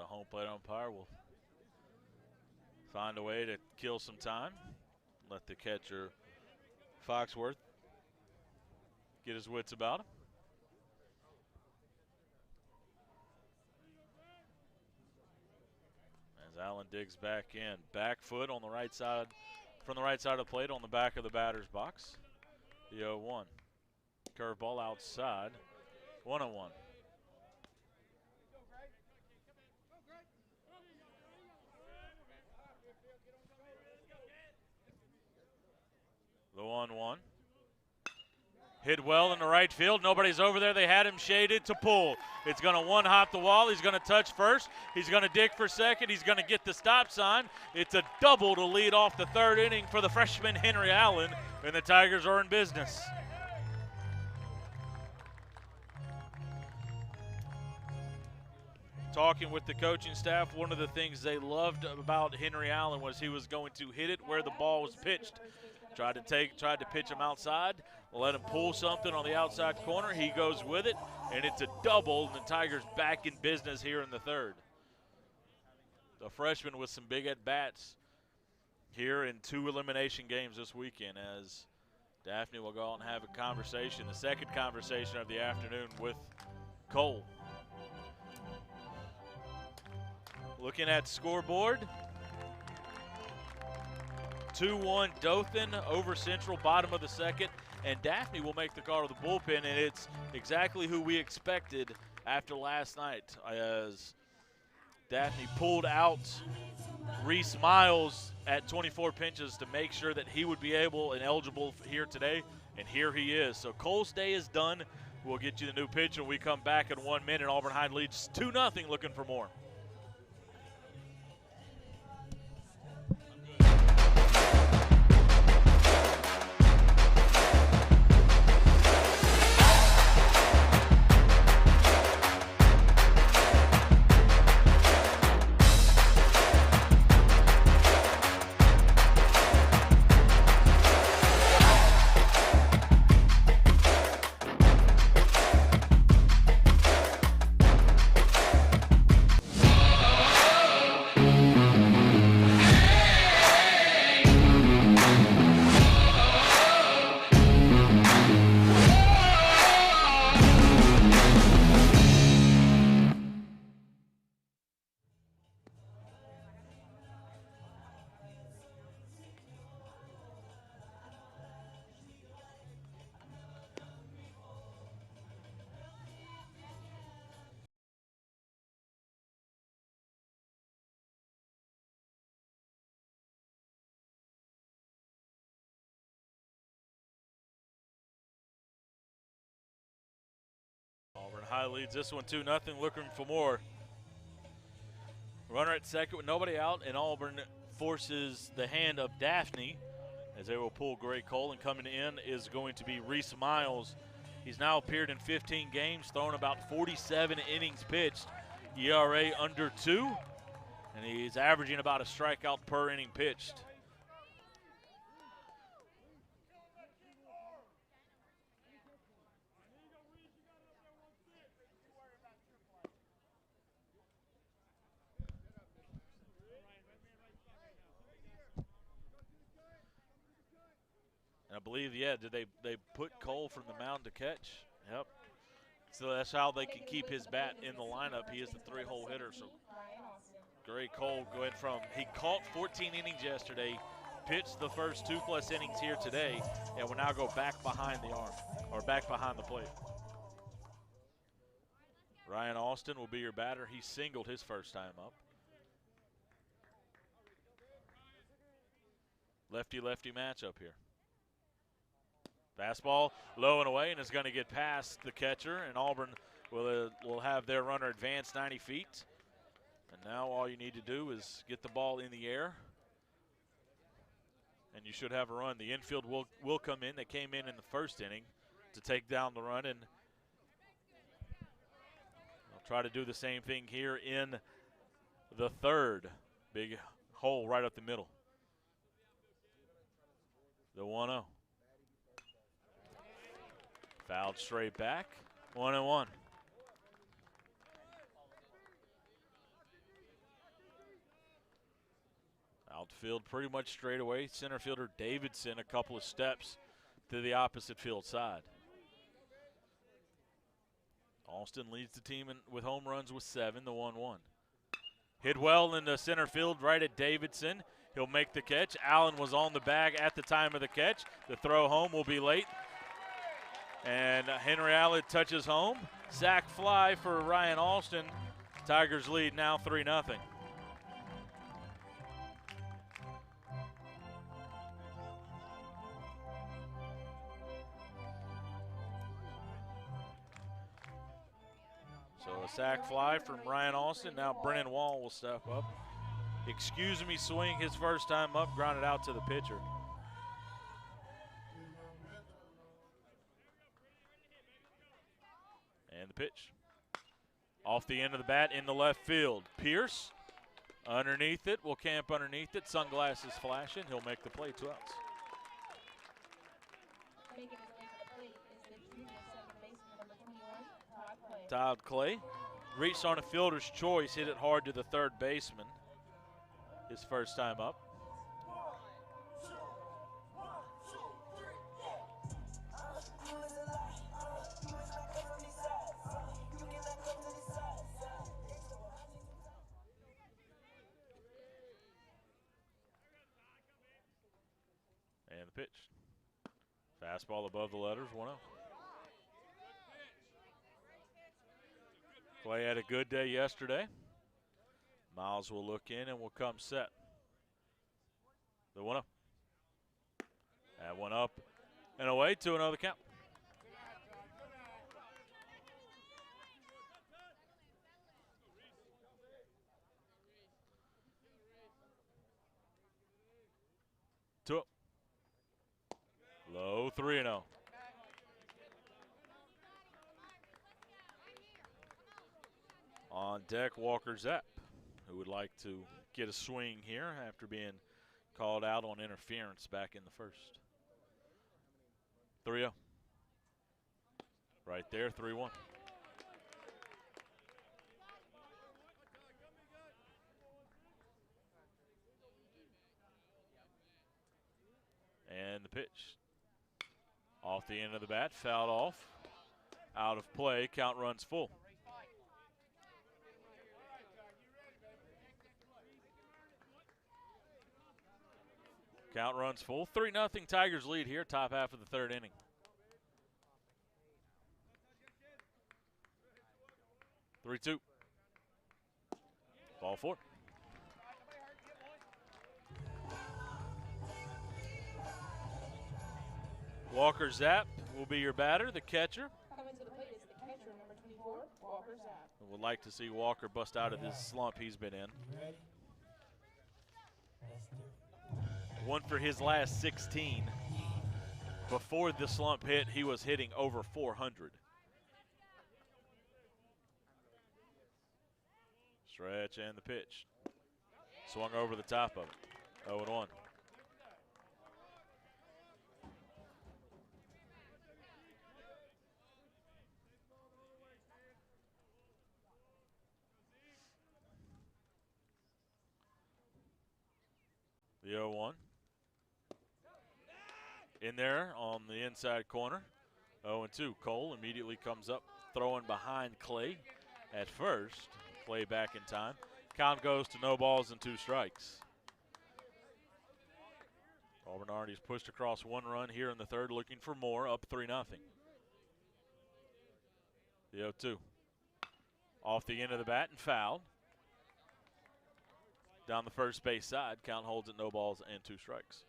Home plate umpire will find a way to kill some time. Let the catcher, Foxworth, get his wits about him. As Allen digs back in. Back foot on the right side, from the right side of the plate on the back of the batter's box. The 0-1. Curveball outside, 1-1. The 1-1. Hit well in the right field. Nobody's over there. They had him shaded to pull. It's going to one-hop the wall. He's going to touch first. He's going to dig for second. He's going to get the stop sign. It's a double to lead off the third inning for the freshman Henry Allen, and the Tigers are in business. Talking with the coaching staff, one of the things they loved about Henry Allen was he was going to hit it where the ball was pitched. Tried to pitch him outside, let him pull something on the outside corner. He goes with it, and it's a double, and the Tigers back in business here in the third. The freshman with some big at-bats here in 2 elimination games this weekend, as Daphne will go out and have a conversation, the second conversation of the afternoon with Cole. Looking at scoreboard, 2-1 Dothan over Central, bottom of the second, and Daphne will make the call to the bullpen, and it's exactly who we expected after last night, as Daphne pulled out Reese Miles at 24 pitches to make sure that he would be able and eligible here today, and here he is. So Cole's day is done. We'll get you the new pitch when we come back in 1 minute. Auburn High leads 2-0, looking for more. Auburn High leads this one 2-0, looking for more. Runner at second with nobody out, and Auburn forces the hand of Daphne as they will pull Gray Cole, and coming in is going to be Reese Miles. He's now appeared in 15 games, thrown about 47 innings pitched, ERA under 2, and he's averaging about a strikeout per inning pitched. I believe, yeah, did they put Cole from the mound to catch? Yep. So that's how they can keep his bat in the lineup. He is the 3-hole hitter. So Gray Cole going from, he caught 14 innings yesterday, pitched the first 2+ innings here today, and will now go back behind the arm, or back behind the plate. Ryan Austin will be your batter. He singled his first time up. Lefty-lefty matchup here. Fastball low and away, and is going to get past the catcher, and Auburn will have their runner advance 90 feet. And now all you need to do is get the ball in the air, and you should have a run. The infield will come in. They came in the first inning to take down the run, and they'll try to do the same thing here in the third. Big hole right up the middle. The 1-0. Fouled straight back, 1-1. Outfield pretty much straight away. Center fielder Davidson a couple of steps to the opposite field side. Austin leads the team with home runs with 7, the 1-1. Hit well in the center field right at Davidson. He'll make the catch. Allen was on the bag at the time of the catch. The throw home will be late. And Henry Allen touches home. Sack fly for Ryan Austin. Tigers lead now 3-0. So a sack fly from Ryan Austin. Now Brennan Wall will step up. Excuse me, swing his first time up, grounded out to the pitcher. And the pitch. Off the end of the bat in the left field. Pierce underneath it, will camp underneath it. Sunglasses flashing. He'll make the play, 2 outs. Todd Clay reached on a fielder's choice, hit it hard to the third baseman. His first time up. Fastball above the letters, 1-0. Clay had a good day yesterday. Miles will look in and will come set. The 1-0. That one up and away, 2-0 the count. Two. Low, 3-0. On deck, Walker Zapp, who would like to get a swing here after being called out on interference back in the first. 3-0. Right there, 3-1. And the pitch. Off the end of the bat, fouled off. Out of play, count runs full. Count runs full. 3-0 Tigers lead here, top half of the third inning. 3-2. Ball 4. Walker Zapp will be your batter, the catcher. Coming to the plate is the catcher, number 24, Walker Zapp. Would like to see Walker bust out of this slump he's been in. You ready? Let's do it. One for his last 16. Before the slump hit, he was hitting over 400. Stretch and the pitch. Swung over the top of it. 0-1. The 0-1. In there on the inside corner. 0-2. Cole immediately comes up, throwing behind Clay at first. Clay back in time. Count goes to no balls and 2 strikes. Auburn already's pushed across 1 run here in the third, looking for more, up 3-0. The 0-2. Off the end of the bat and fouled. Down the first base side, count holds at no balls and 2 strikes.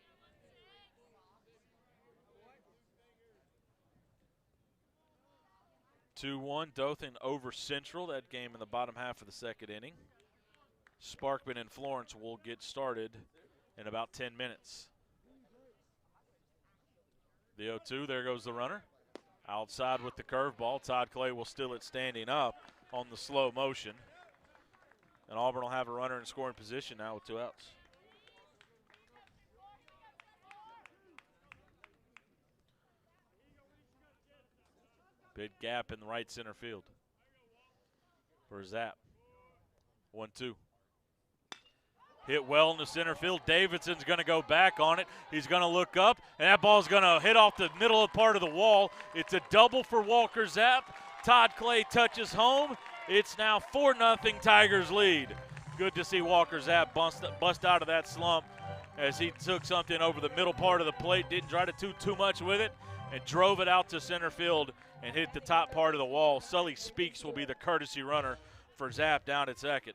Dothan over Central, that game in the bottom half of the second inning. Sparkman and Florence will get started in about 10 minutes. The 0-2, there goes the runner. Outside with the curveball. Todd Clay will steal it standing up on the slow motion. And Auburn will have a runner in scoring position now with 2 outs. Big gap in the right center field for Zapp. 1-2. Hit well in the center field. Davidson's going to go back on it. He's going to look up, and that ball's going to hit off the middle part of the wall. It's a double for Walker Zapp. Todd Clay touches home. It's now 4-0 Tigers lead. Good to see Walker Zapp bust out of that slump as he took something over the middle part of the plate, didn't try to do too much with it, and drove it out to center field and hit the top part of the wall. Sully Speaks will be the courtesy runner for Zapp down at second.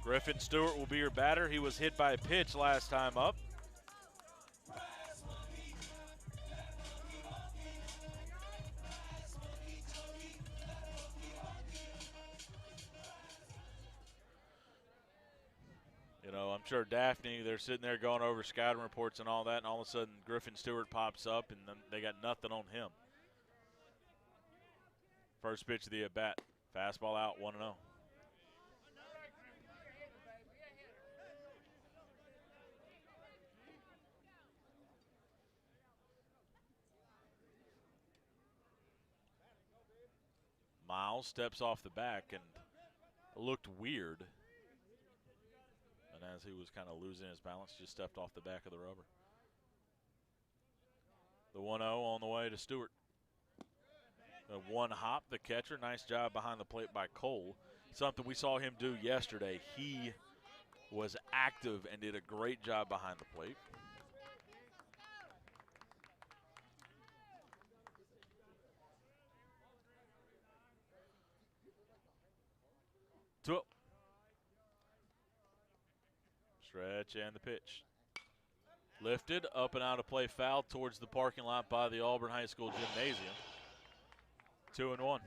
Griffin Stewart will be your batter. He was hit by a pitch last time up. You know, I'm sure Daphne, they're sitting there going over scouting reports and all that, and all of a sudden Griffin Stewart pops up, and then they got nothing on him. First pitch of the at-bat. Fastball out, 1-0. Miles steps off the back and looked weird. And as he was kind of losing his balance, just stepped off the back of the rubber. The 1-0 on the way to Stewart. The 1 hop, the catcher. Nice job behind the plate by Cole. something we saw him do yesterday. He was active and did a great job behind the plate. Stretch and the pitch. Lifted, up and out of play, foul towards the parking lot by the Auburn High School gymnasium. 2-1.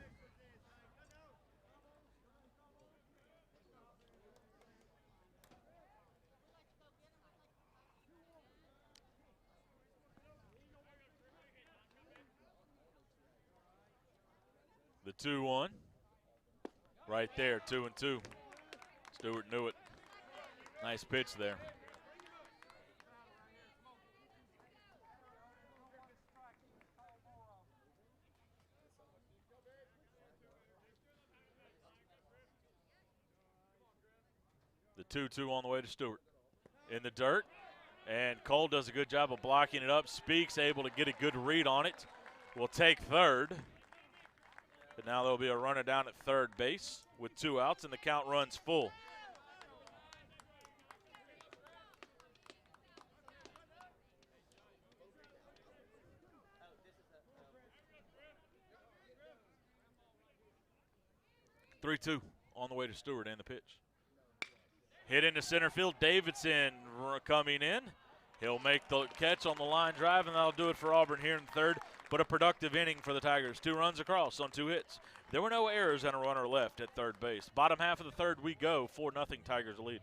The 2-1. Right there, 2-2. Stewart knew it. Nice pitch there. The 2-2 on the way to Stewart. In the dirt, and Cole does a good job of blocking it up. Speaks able to get a good read on it. Will take third. But now there'll be a runner down at third base with 2 outs, and the count runs full. The 3-2 on the way to Stewart and the pitch. Hit into center field. Davidson coming in. He'll make the catch on the line drive, and that'll do it for Auburn here in third. But a productive inning for the Tigers. 2 runs across on 2 hits. There were no errors and a runner left at third base. Bottom half of the third we go. 4-0 Tigers lead.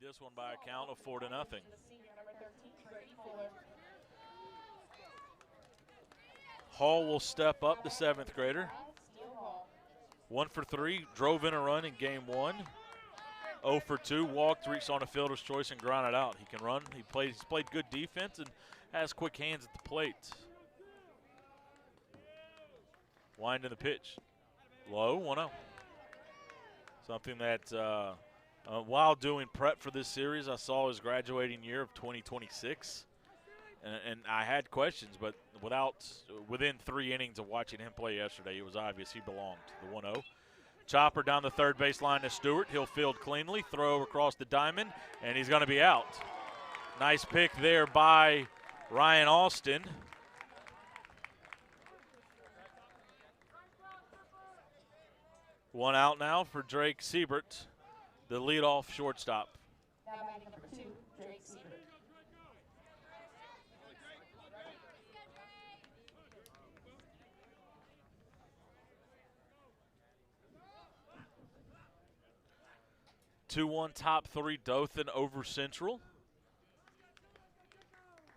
This one by a count of 4-0. Hall will step up, the 7th grader. 1 for 3, drove in a run in game 1. 0 for 2, walked, reached on a fielder's choice and grounded out. He can run. He's played good defense and has quick hands at the plate. Winding the pitch. Low, 1-0. Something that while doing prep for this series, I saw his graduating year of 2026, and I had questions, but within 3 innings of watching him play yesterday, it was obvious he belonged. The 1-0. Chopper down the third base line to Stewart. He'll field cleanly, throw across the diamond, and he's going to be out. Nice pick there by Ryan Austin. One out now for Drake Siebert, the leadoff shortstop. Now batting number 2, Drake Siebert. Two-one top 3 Dothan over Central.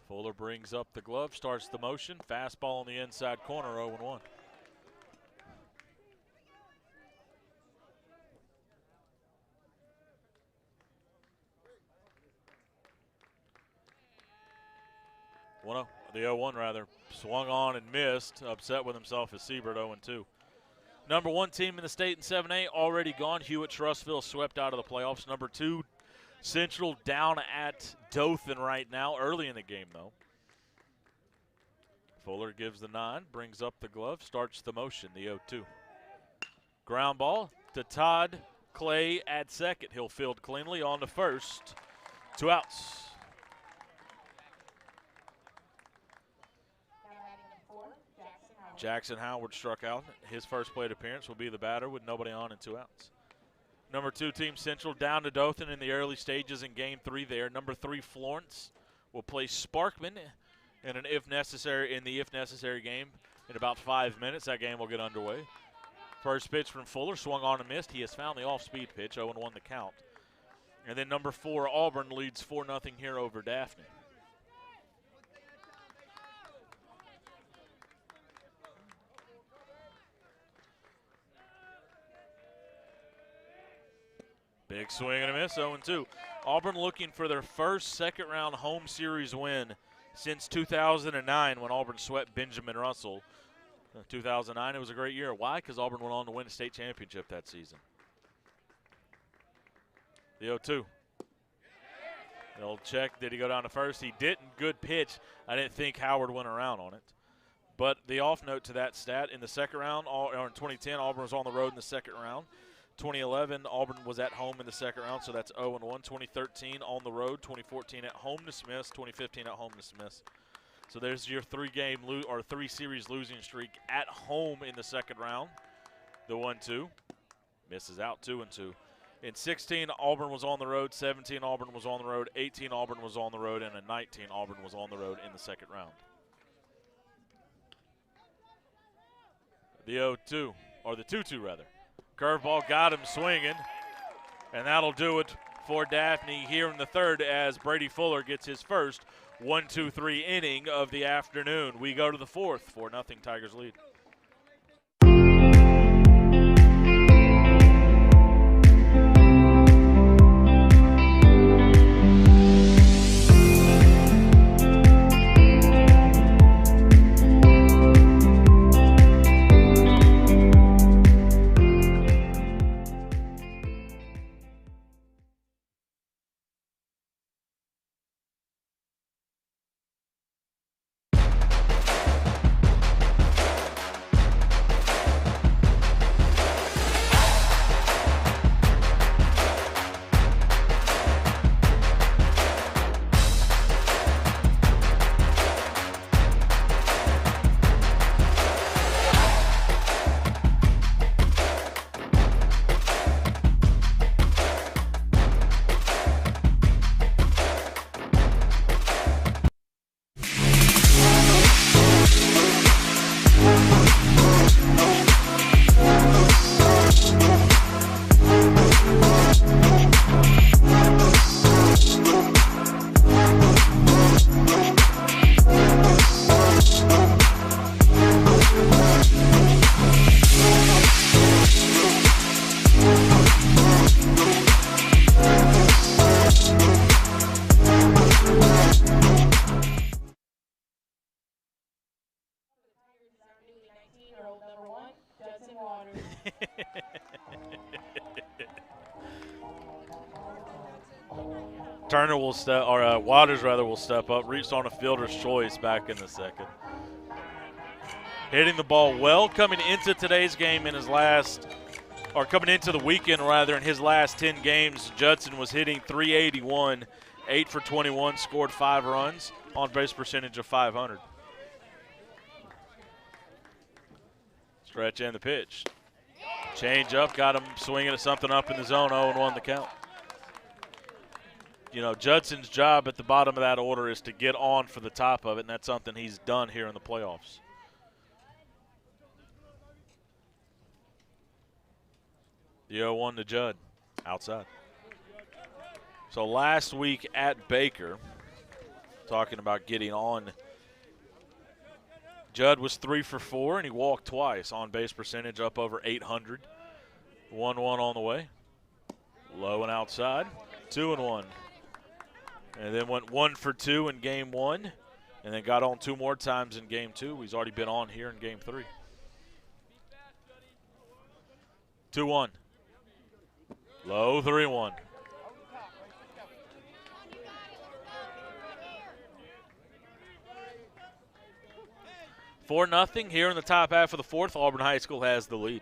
Fuller brings up the glove, starts the motion. Fastball on the inside corner, 0-1. The 0-1 rather, swung on and missed. Upset with himself as Siebert 0-2. Number 1 team in the state in 7A already gone. Hewitt-Trussville swept out of the playoffs. Number 2, Central down at Dothan right now, early in the game though. Fuller gives the nod, brings up the glove, starts the motion, the 0-2. Ground ball to Todd Clay at second. He'll field cleanly on to first. 2 outs. Jackson Howard struck out. His first plate appearance will be the batter with nobody on and 2 outs. Number 2, Team Central down to Dothan in the early stages in Game 3 there. Number 3, Florence will play Sparkman in the if necessary game in about 5 minutes. That game will get underway. First pitch from Fuller, swung on and missed. He has found the off-speed pitch, 0-1 the count. And then number 4, Auburn leads 4-0 here over Daphne. Big swing and a miss, 0-2. Auburn looking for their first second-round home series win since 2009 when Auburn swept Benjamin Russell. 2009, it was a great year. Why? Because Auburn went on to win a state championship that season. The 0-2. They'll check. Did he go down to first? He didn't. Good pitch. I didn't think Howard went around on it. But the off note to that stat, in the second round, or in 2010, Auburn was on the road in the second round. 2011, Auburn was at home in the second round, so that's 0-1. 2013 on the road. 2014 at home to Smiths. 2015 at home to Smiths. So there's your 3-series losing streak at home in the second round. The 1-2 misses out, 2-2. In 16, Auburn was on the road. 17, Auburn was on the road. 18, Auburn was on the road, and in 19, Auburn was on the road in the second round. The 0-2, or the 2-2 rather. Curveball got him swinging, and that'll do it for Daphne here in the third as Brady Fuller gets his first 1-2-3 inning of the afternoon. We go to the fourth, 4-0 Tigers lead. Turner will step, or Waters rather, will step up. Reached on a fielder's choice back in the second. Hitting the ball well, coming into today's game in his last, or coming into the weekend rather, in his last 10 games, Judson was hitting .381, 8 for 21, scored 5 runs, on base percentage of .500. Stretch and the pitch. Change up, got him swinging at something up in the zone, 0-1 the count. You know, Judson's job at the bottom of that order is to get on for the top of it, and that's something he's done here in the playoffs. The 0-1 to Judd, outside. So last week at Baker, talking about getting on, Judd was 3 for 4, and he walked twice. On base percentage up over 800. 1-1 on the way. Low and outside. 2-1. And then went 1 for 2 in game 1, and then got on 2 more times in game 2. He's already been on here in game 3. 2-1. Low, 3-1. $4-0 here in the top half of the fourth. Auburn High School has the lead.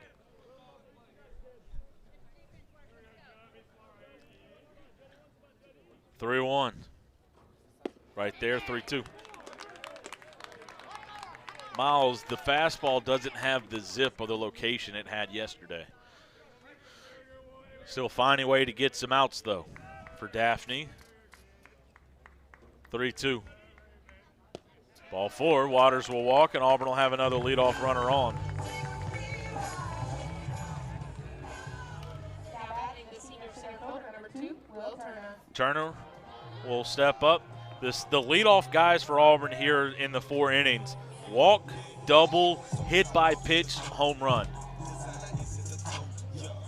3-1. Right there, 3-2. Miles, the fastball doesn't have the zip or the location it had yesterday. Still finding a way to get some outs, though, for Daphne. 3-2. Ball 4. Waters will walk, and Auburn will have another leadoff runner on. Now batting the senior center fielder, number 2, Will Turner. Turner will step up. The leadoff guys for Auburn here in the 4 innings. Walk, double, hit by pitch, home run.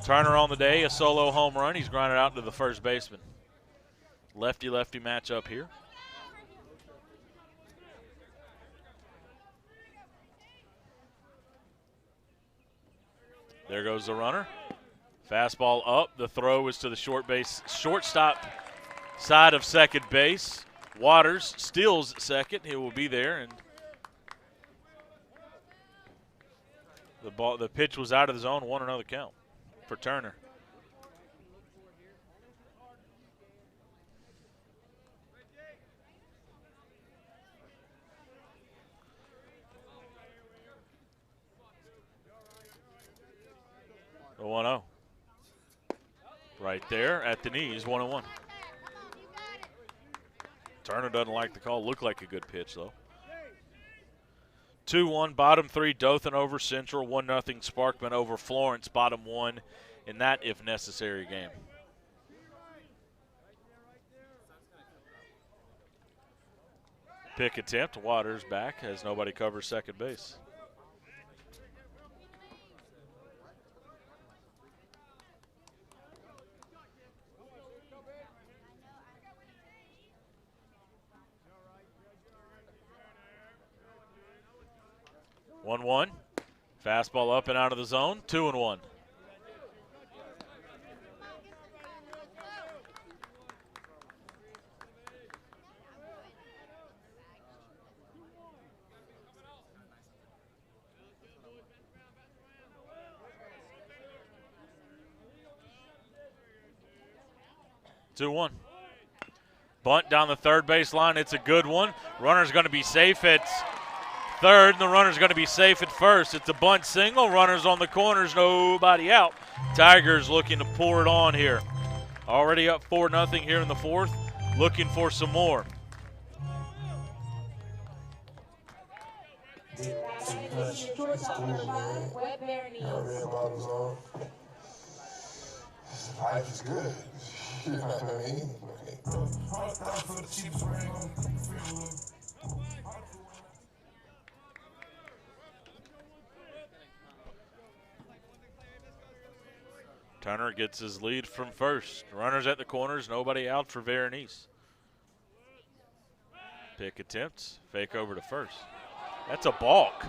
Turner on the day, a solo home run. He's grounded out to the first baseman. Lefty-lefty matchup here. There goes the runner. Fastball up. The throw is to the shortstop side of second base. Waters steals second. He will be there, and the pitch was out of the zone. 1-0 count for Turner. The 1-0. Right there at the knees, 1-1. Turner doesn't like the call. Looked like a good pitch, though. 2-1, bottom 3, Dothan over Central. 1-0, Sparkman over Florence, bottom 1 in that if necessary game. Pick attempt. Waters back as nobody covers second base. One. Fastball up and out of the zone. 2-1. Bunt down the third base line. It's a good one. Runner's going to be safe at third, and the runner's going to be safe at first. It's a bunt single. Runners on the corners, nobody out. Tigers looking to pour it on here. Already up 4-0 here in the 4th. Looking for some more. Life is good. You know what I mean? Turner gets his lead from first. Runners at the corners, nobody out for Berenice. Pick attempts, fake over to first. That's a balk.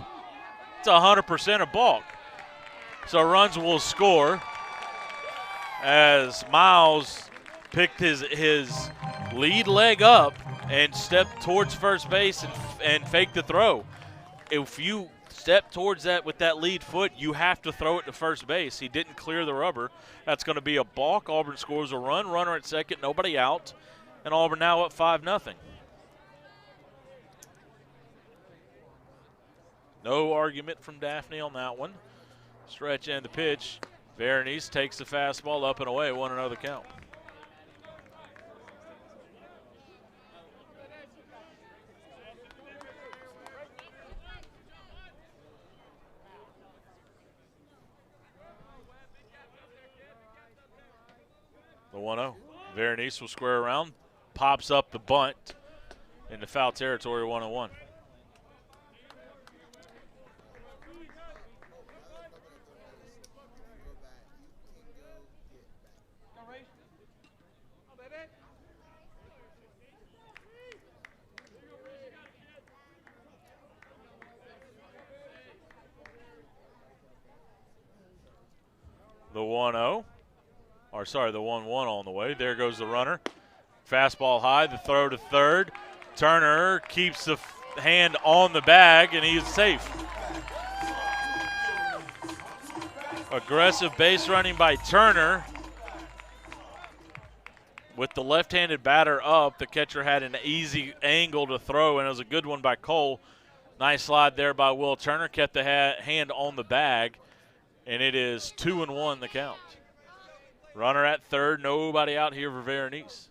It's 100% a balk. So runs will score as Miles picked his lead leg up and stepped towards first base and faked the throw. If you step towards that with that lead foot, you have to throw it to first base. He didn't clear the rubber. That's going to be a balk. Auburn scores a run. Runner at second, nobody out. And Auburn now up 5-0. No argument from Daphne on that one. Stretch and the pitch. Berenice takes the fastball up and away. 1-0 count. The 1-0. Berenice will square around, pops up the bunt into foul territory. 1-1. The 1-0. Or sorry, the 1-1 on the way. There goes the runner. Fastball high, the throw to third. Turner keeps the hand on the bag, and he is safe. Aggressive base running by Turner. With the left-handed batter up, the catcher had an easy angle to throw, and it was a good one by Cole. Nice slide there by Will Turner, kept the hand on the bag, and it is 2-1 the count. Runner at third, nobody out here for Veronese.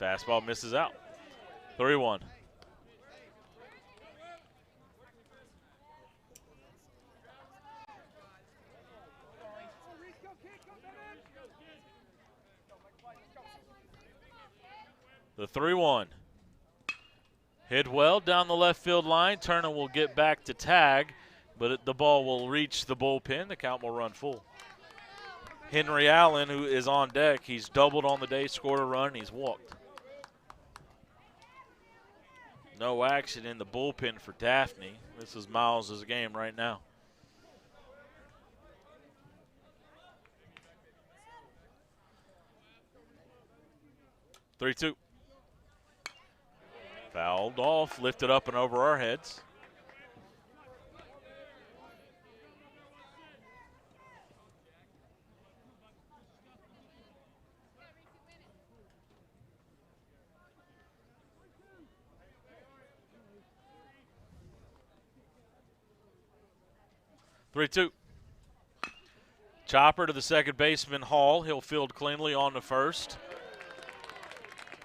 Fastball misses out. 3-1. The 3-1. Hit well down the left field line. Turner will get back to tag, but the ball will reach the bullpen. The count will run full. Henry Allen, who is on deck, he's doubled on the day, scored a run, he's walked. No action in the bullpen for Daphne. This is Miles' game right now. Three-two. Fouled off, lifted up and over our heads. Three-two. Chopper to the second baseman, Hall. He'll field cleanly on to first.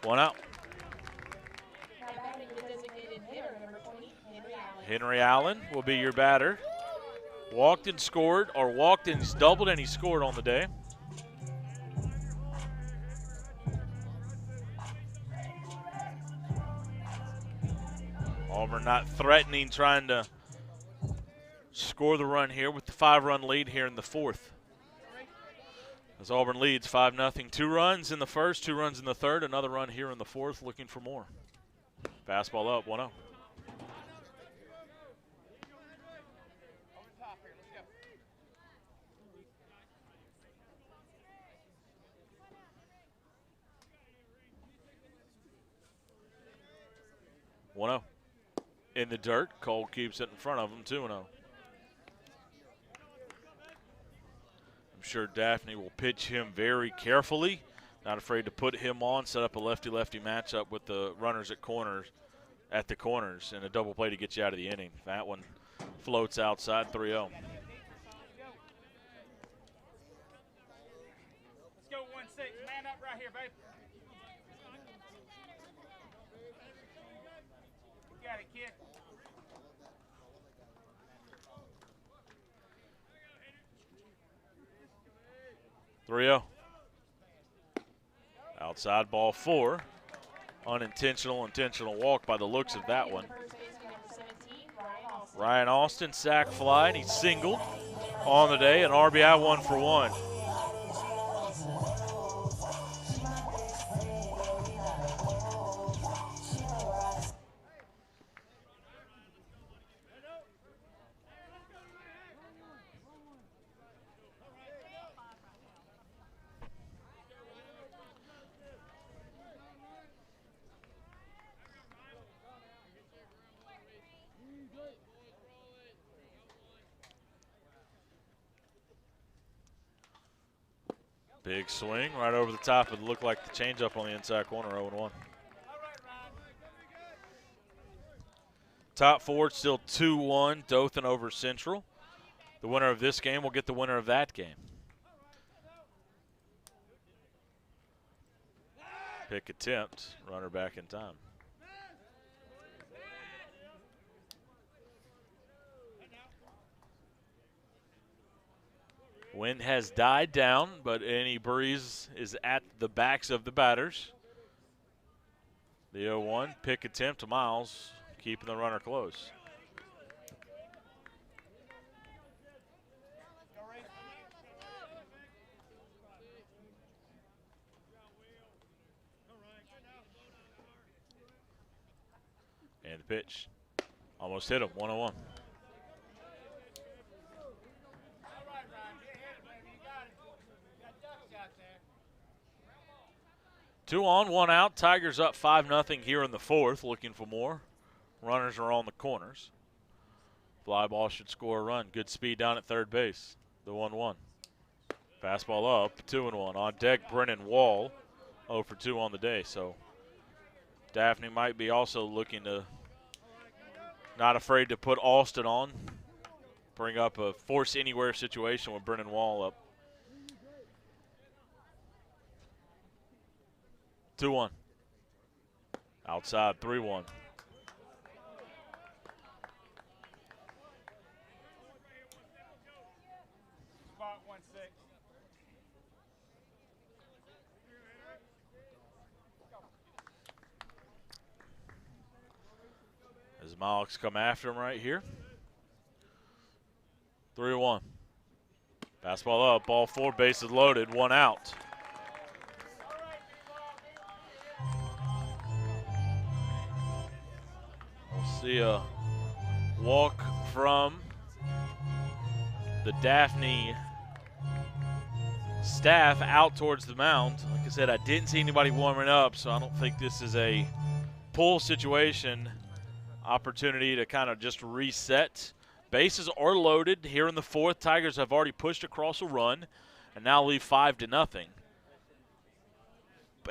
One out. Henry Allen will be your batter. Walked and scored, or walked and he's doubled and he scored on the day. Auburn not threatening, trying to score the run here with the 5-run lead here in the fourth. As Auburn leads 5-0. 2 runs in the first, 2 runs in the third, another run here in the fourth, looking for more. Fastball up, 1-0. In the dirt, Cole keeps it in front of him, 2-0. I'm sure Daphne will pitch him very carefully. Not afraid to put him on, set up a lefty-lefty matchup with the runners at the corners, and a double play to get you out of the inning. That one floats outside, 3-0. Let's go 1-6. Man up right here, babe. You got it, kid. 3-0. Outside ball 4. Unintentional, intentional walk by the looks of that one. Ryan Austin, sac fly, and he's singled on the day, an RBI 1 for 1. Big swing right over the top. It looked like the changeup on the inside corner, 0-1. Top 4 still 2-1, Dothan over Central. The winner of this game will get the winner of that game. Pick attempt, runner back in time. Wind has died down, but any breeze is at the backs of the batters. The 0-1, pick attempt to Miles, keeping the runner close. And the pitch. Almost hit him, 1-1. 2 on, 1 out. Tigers up 5-0 here in the fourth, looking for more. Runners are on the corners. Fly ball should score a run. Good speed down at third base. The 1-1. Fastball up, 2-1. On deck, Brennan Wall, 0 for 2 on the day. So Daphne might be also looking to, not afraid to put Alston on, bring up a force anywhere situation with Brennan Wall up. 2-1. Outside, 3-1. Spot 1-6. As Malek's come after him right here. 3-1. Fastball up, ball 4, bases loaded, 1 out. We'll see a walk from the Daphne staff out towards the mound. Like I said, I didn't see anybody warming up, so I don't think this is a pull situation. Opportunity to kind of just reset. Bases are loaded here in the 4th. Tigers have already pushed across a run and now leave 5-0.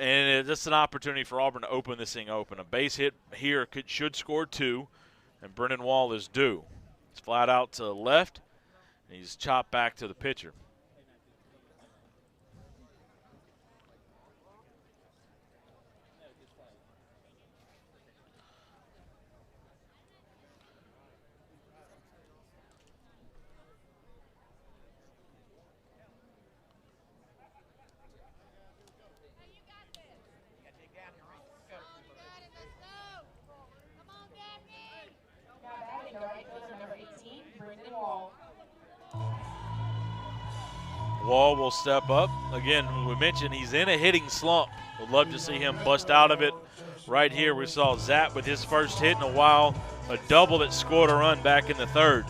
And it's an opportunity for Auburn to open this thing open. A base hit here should score 2, and Brennan Wall is due. It's flat out to the left, and he's chopped back to the pitcher. Wall will step up. Again, we mentioned he's in a hitting slump. Would love to see him bust out of it. Right here, we saw Zapp with his first hit in a while, a double that scored a run back in the 3rd.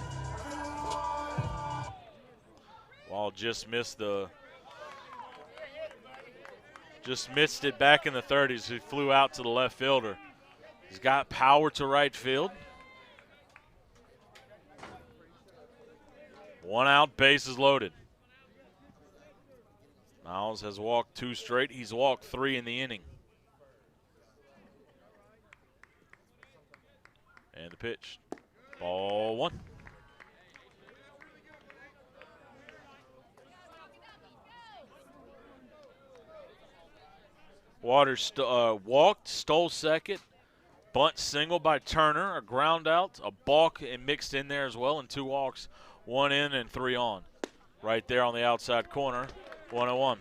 Wall just missed it back in the 3rd as he flew out to the left fielder. He's got power to right field. 1 out, bases loaded. Miles has walked 2 straight. He's walked 3 in the inning. And the pitch. Ball 1. Waters walked, stole second. Bunt single by Turner. A ground out, a balk and mixed in there as well, and 2 walks. 1 in and 3 on. Right there on the outside corner. 1-1.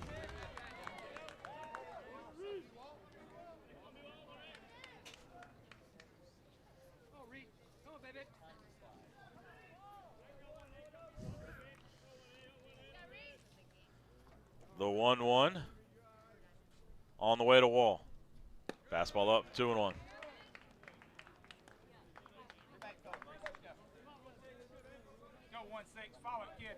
The 1-1 on the way to Wall. Fastball up, 2-1. Go 1-6. Follow it, kid.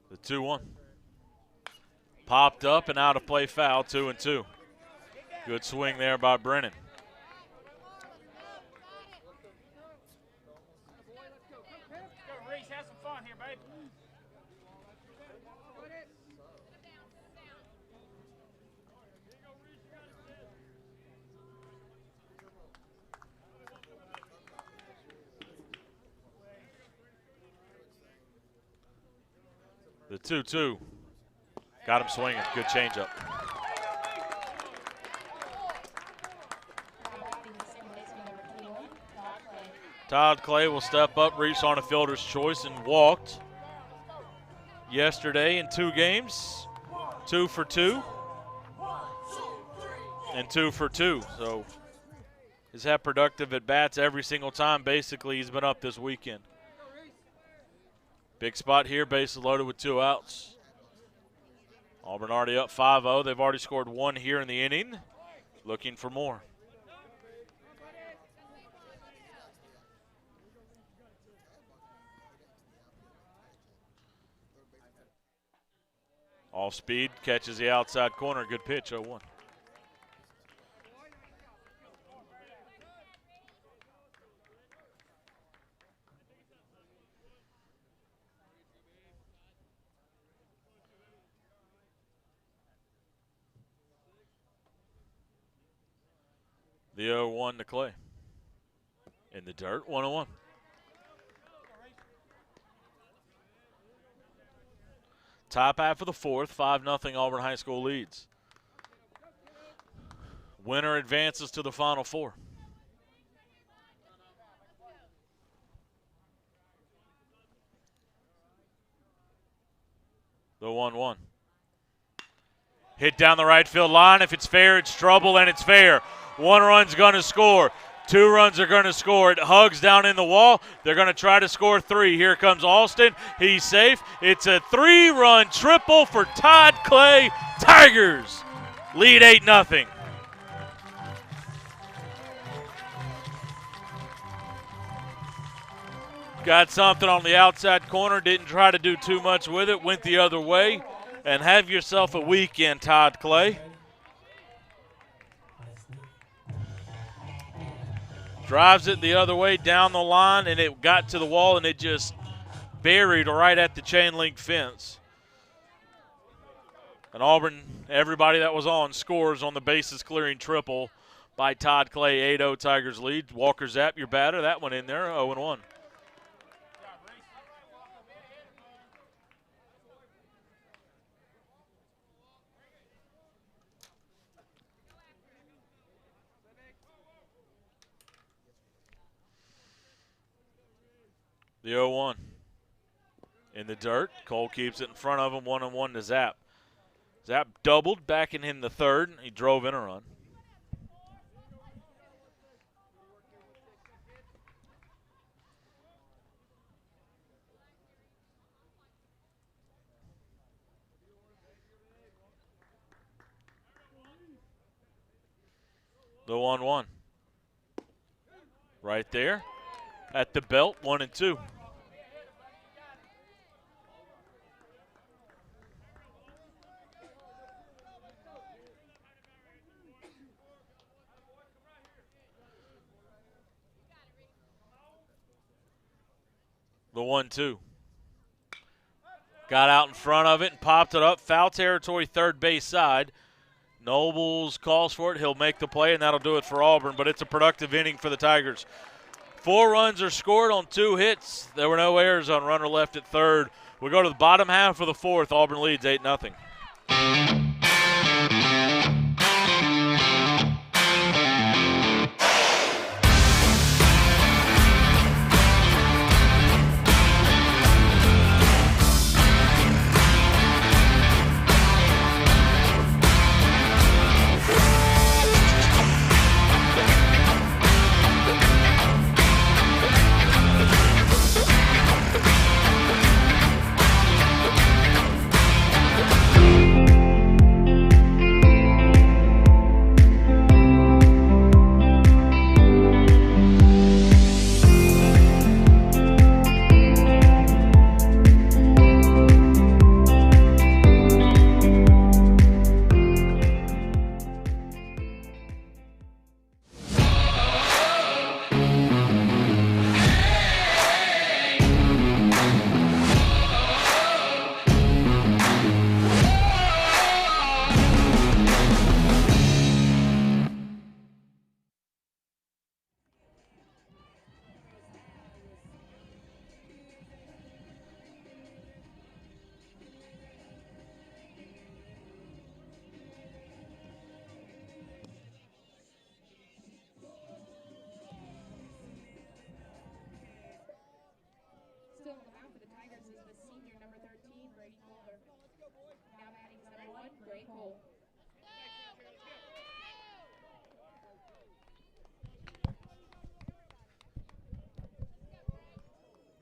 The 2-1. Popped up and out of play foul, 2-2. Good swing there by Brennan. Go, Reese. Have some fun here, baby. The 2-2. Got him swinging. Good changeup. Todd Clay will step up, reach on a fielder's choice, and walked yesterday in 2 games. 2 for 2 and 2 for 2. So he's had productive at-bats every single time. Basically, he's been up this weekend. Big spot here, bases loaded with 2 outs. Auburn already up 5-0. They've already scored 1 here in the inning. Looking for more. Off speed, catches the outside corner. Good pitch, 0-1. The 0-1 to Clay. In the dirt, 1-1. Top half of the fourth, 5-0 Auburn High School leads. Winner advances to the Final Four. The 1-1. Hit down the right field line. If it's fair, it's trouble, and it's fair. One run's going to score. Two runs are going to score. It hugs down in the wall. They're going to try to score three. Here comes Alston. He's safe. It's a three-run triple for Todd Clay. Tigers lead 8-0. Got something on the outside corner. Didn't try to do too much with it. Went the other way. And have yourself a weekend, Todd Clay. Drives it the other way down the line, and it got to the wall, and it just buried right at the chain link fence. And Auburn, everybody that was on, scores on the bases clearing triple by Todd Clay. 8-0 Tigers lead. Walker Zapp, your batter. That one in there, 0-1. The 0-1 in the dirt. Cole keeps it in front of him, 1-1 to Zapp. Zapp doubled, backing him the third. He drove in a run. The 1-1. Right there at the belt, 1-2. The 1-2. Got out in front of it and popped it up. Foul territory, third base side. Nobles calls for it. He'll make the play, and that'll do it for Auburn. But it's a productive inning for the Tigers. 4 runs are scored on 2 hits. There were no errors on runner left at third. We go to the bottom half of the fourth. Auburn leads 8-0.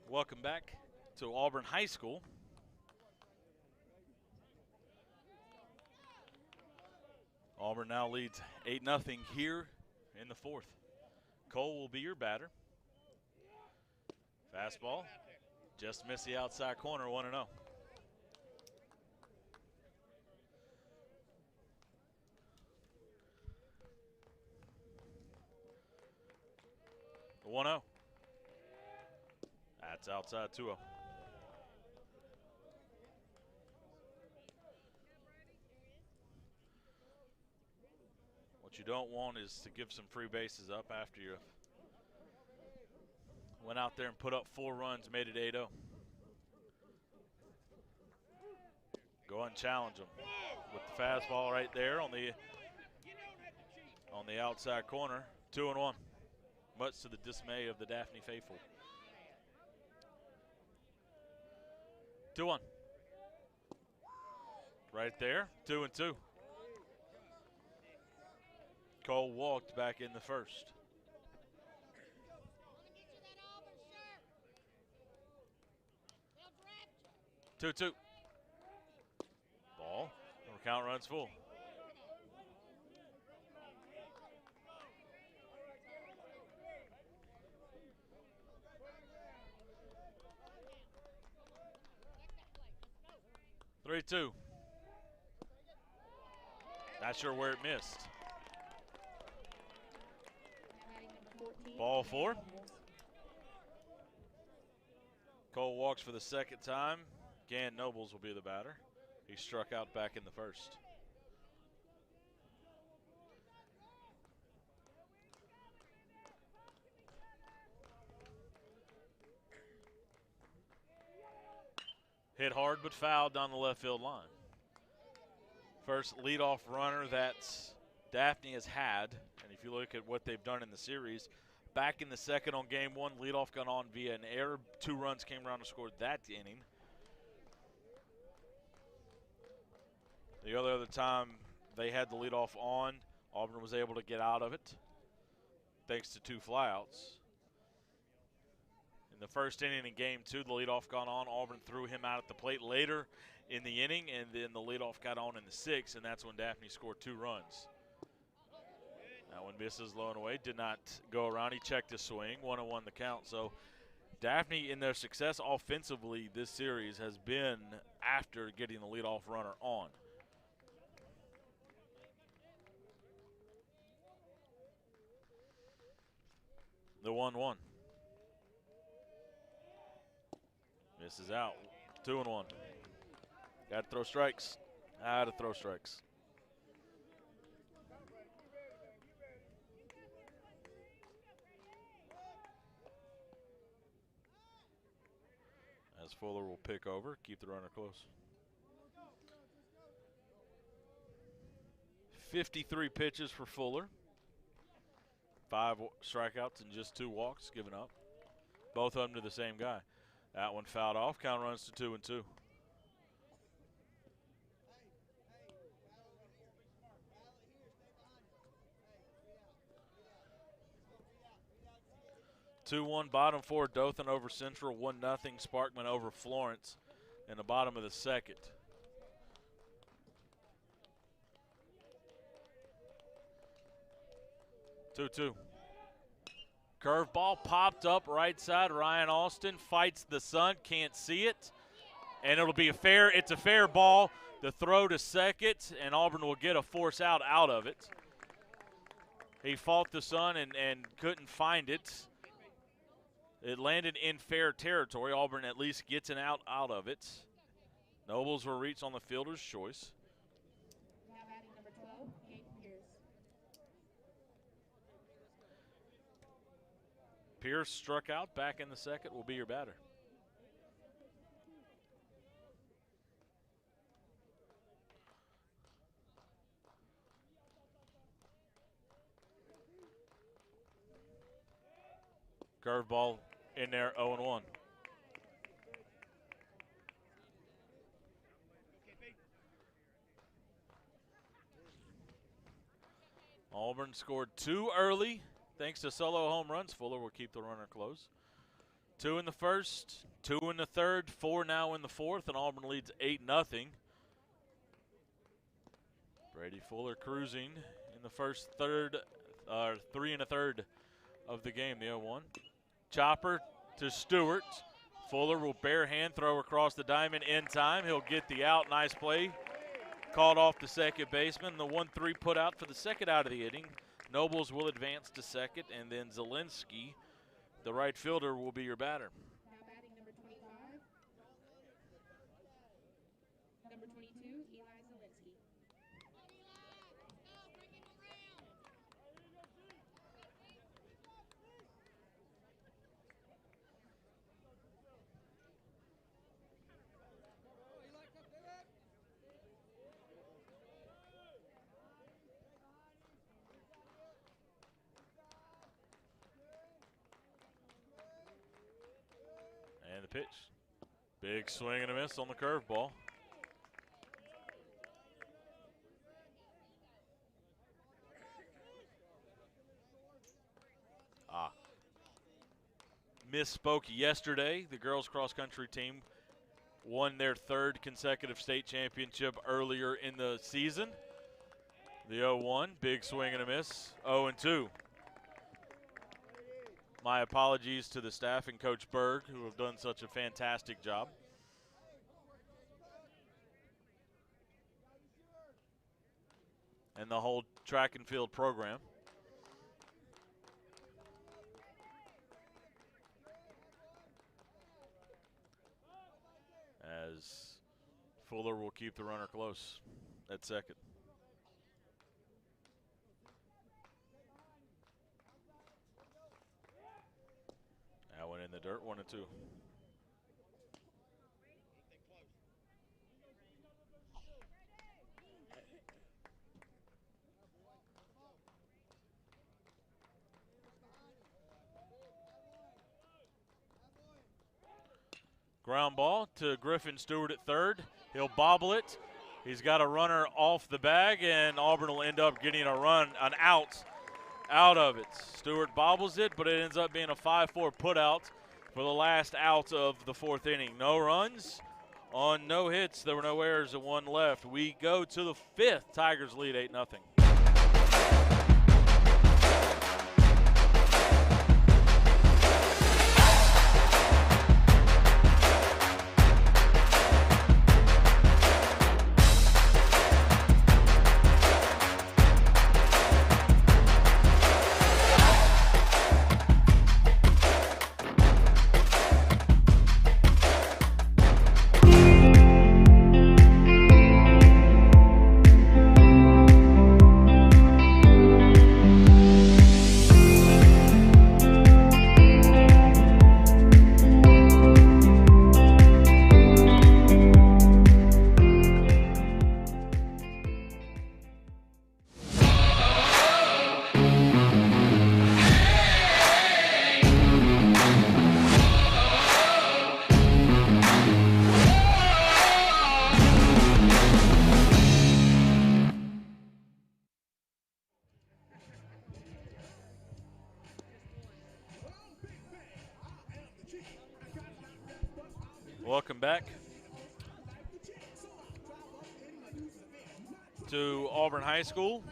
Welcome back to Auburn High School. Auburn now leads 8-0 here in the fourth. Cole will be your batter. Fastball, just missed the outside corner, 1-0. The 1-0. That's outside 2-0. What you don't want is to give some free bases up after you went out there and put up 4 runs, made it 8-0. Go and challenge them with the fastball right there on the outside corner. 2-1, much to the dismay of the Daphne faithful. 2-1. Right there, 2-2. Cole walked back in the first. 2-2. Ball. Count runs full. Three, 2. Not sure where it missed. Ball 4. Cole walks for the second time. Gann Nobles will be the batter. He struck out back in the first. Hit hard but fouled down the left field line. First leadoff runner that Daphne has had, and if you look at what they've done in the series, back in the second on game 1, leadoff got on via an error. 2 runs came around and scored that inning. The other time they had the leadoff on, Auburn was able to get out of it thanks to 2 flyouts. In the first inning in game 2, the leadoff got on. Auburn threw him out at the plate later in the inning, and then the leadoff got on in the 6th, and that's when Daphne scored 2 runs. That one misses low and away, did not go around. He checked his swing, 1-1 the count. So Daphne, in their success offensively this series, has been after getting the leadoff runner on. The 1-1. Misses out. 2-1. Got to throw strikes. To throw strikes. As Fuller will pick over, keep the runner close. 53 pitches for Fuller. 5 strikeouts and just 2 walks given up. Both of them to the same guy. That one fouled off. Count runs to 2-2. Bottom 4, Dothan over Central. 1-0, Sparkman over Florence in the bottom of the second. Two. Curveball popped up right side. Ryan Austin fights the sun, can't see it. And it'll be it's a fair ball. The throw to second, and Auburn will get a force out of it. He fought the sun and couldn't find it. It landed in fair territory. Auburn at least gets an out of it. Nobles will reach on the fielder's choice. Now batting number 12, Hayden Pierce. Pierce struck out back in the second, will be your batter. Curveball in there, 0-1. Auburn scored 2 early. Thanks to solo home runs, Fuller will keep the runner close. 2 in the first, 2 in the third, 4 now in the fourth, and Auburn leads 8-0. Brady Fuller cruising in the first 3 1/3 of the game, the 0-1. Chopper to Stewart. Fuller will bare hand throw across the diamond in time. He'll get the out. Nice play. Called off the second baseman. The 1-3 put out for the second out of the inning. Nobles will advance to second, and then Zielinski, the right fielder, will be your batter. Now batting number 25. Number 22, Eli Zielinski. the pitch. Big swing and a miss on the curveball. Misspoke yesterday. The girls cross-country team won their 3rd consecutive state championship earlier in the season. The 0-1, big swing and a miss, 0-2. My apologies to the staff and Coach Berg, who have done such a fantastic job. And the whole track and field program. As Fuller will keep the runner close at second. That one in the dirt, 1-2. Ground ball to Griffin Stewart at third. He'll bobble it. He's got a runner off the bag, and Auburn will end up getting an out of it. Stewart bobbles it, but it ends up being a 5-4 putout for the last out of the 4th inning. No runs on no hits. There were no errors and 1 left. We go to the 5th. Tigers lead 8-0. Welcome back to Auburn High School.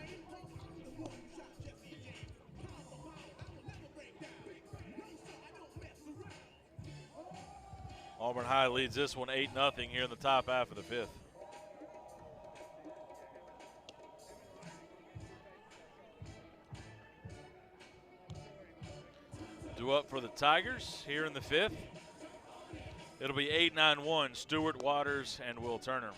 Auburn High leads this one 8-0 here in the top half of the 5th. Due up for the Tigers here in the 5th. It'll be 8-9-1, Stewart, Waters, and Will Turner.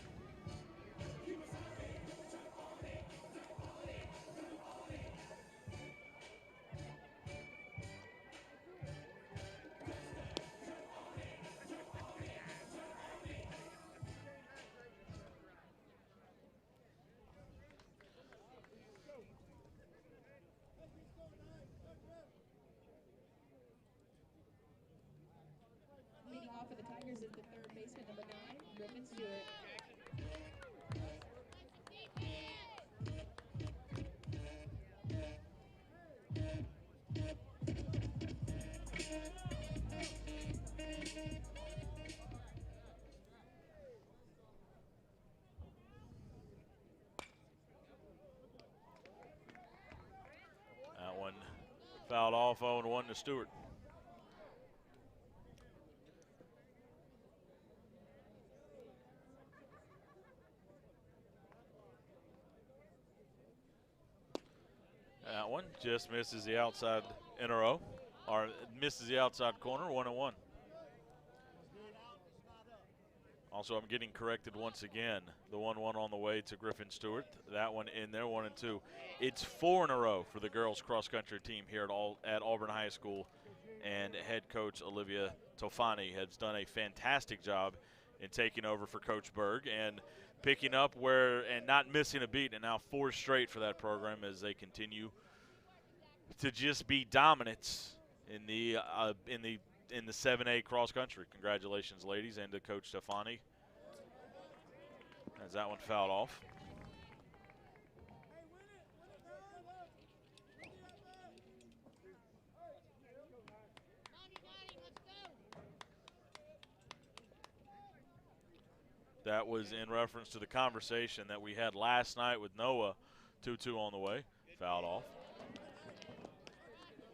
Leading off for the Tigers is the 3rd baseman, number 9, Griffin Stewart. That one fouled off, 0-1 to Stewart. That one just misses the outside NRO, or misses the outside corner, 1-1. Also, I'm getting corrected once again. The 1-1 on the way to Griffin Stewart. That one in there, 1-2. It's 4 in a row for the girls cross-country team here at Auburn High School. And head coach Olivia Tofani has done a fantastic job in taking over for Coach Berg and picking up and not missing a beat. And now 4 straight for that program as they continue to just be dominant in the in the 7A cross country. Congratulations, ladies, and to Coach Stefani. As that one fouled off. That was in reference to the conversation that we had last night with Noah. 2-2 on the way. Fouled off.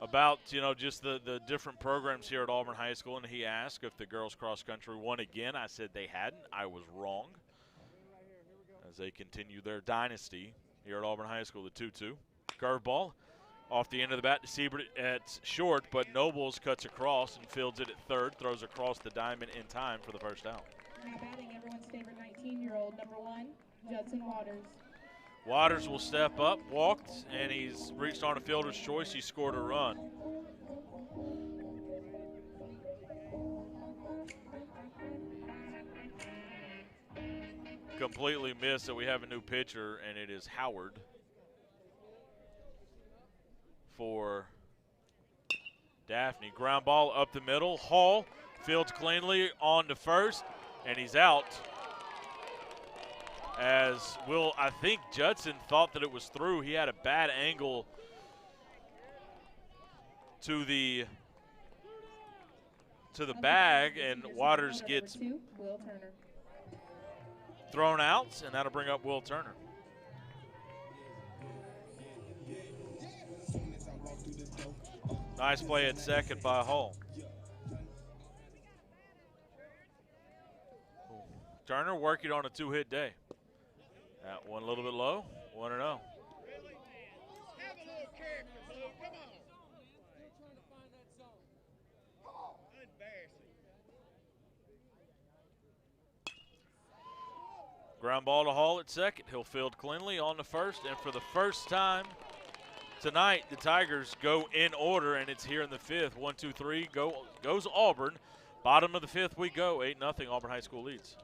About, just the different programs here at Auburn High School, and he asked if the girls cross country won again. I said they hadn't. I was wrong. As they continue their dynasty here at Auburn High School, the 2-2. Curveball off the end of the bat to Siebert at short, but Nobles cuts across and fields it at third, throws across the diamond in time for the first out. Now batting everyone's favorite 19-year-old, number 1, Judson Waters. Waters will step up, walked, and he's reached on a fielder's choice. He scored a run. Completely missed that we have a new pitcher, and it is Howard for Daphne. Ground ball up the middle. Hall fields cleanly on to first, and he's out. As I think Judson thought that it was through. He had a bad angle to the bag, and Waters gets thrown out, and that'll bring up Will Turner. Nice play at second by Hall. Turner working on a 2-hit day. That one a little bit low, 1-0. Have a little character, Blue. Come on. Embarrassing. Ground ball to Hall at second. He'll field cleanly on the first, and for the first time tonight, the Tigers go in order, and it's here in the fifth. 1, 2, 3 goes Auburn. Bottom of the fifth we go. 8-0. Auburn High School leads.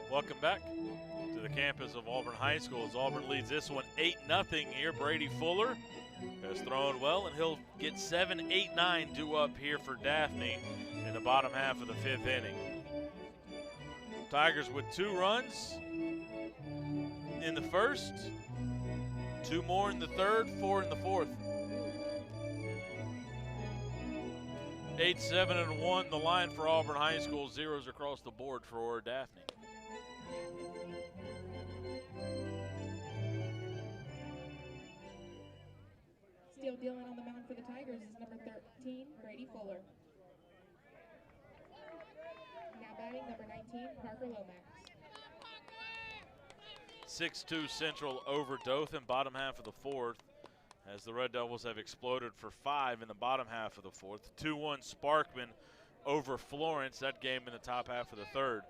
Welcome back to the campus of Auburn High School as Auburn leads this one 8-0 here. Brady Fuller has thrown well, and he'll get 7, 8, 9 due up here for Daphne in the bottom half of the fifth inning. Tigers with 2 runs in the first, 2 more in the third, 4 in the fourth. 8, 7, and 1 the line for Auburn High School. Zeros across the board for Daphne. dealing on the mound for the Tigers is number 13, Brady Fuller. Now batting number 19, Parker Lomax. 6-2 Central over Dothan, bottom half of the fourth, as the Red Devils have exploded for 5 in the bottom half of the fourth. 2-1 Sparkman over Florence, that game in the top half of the third.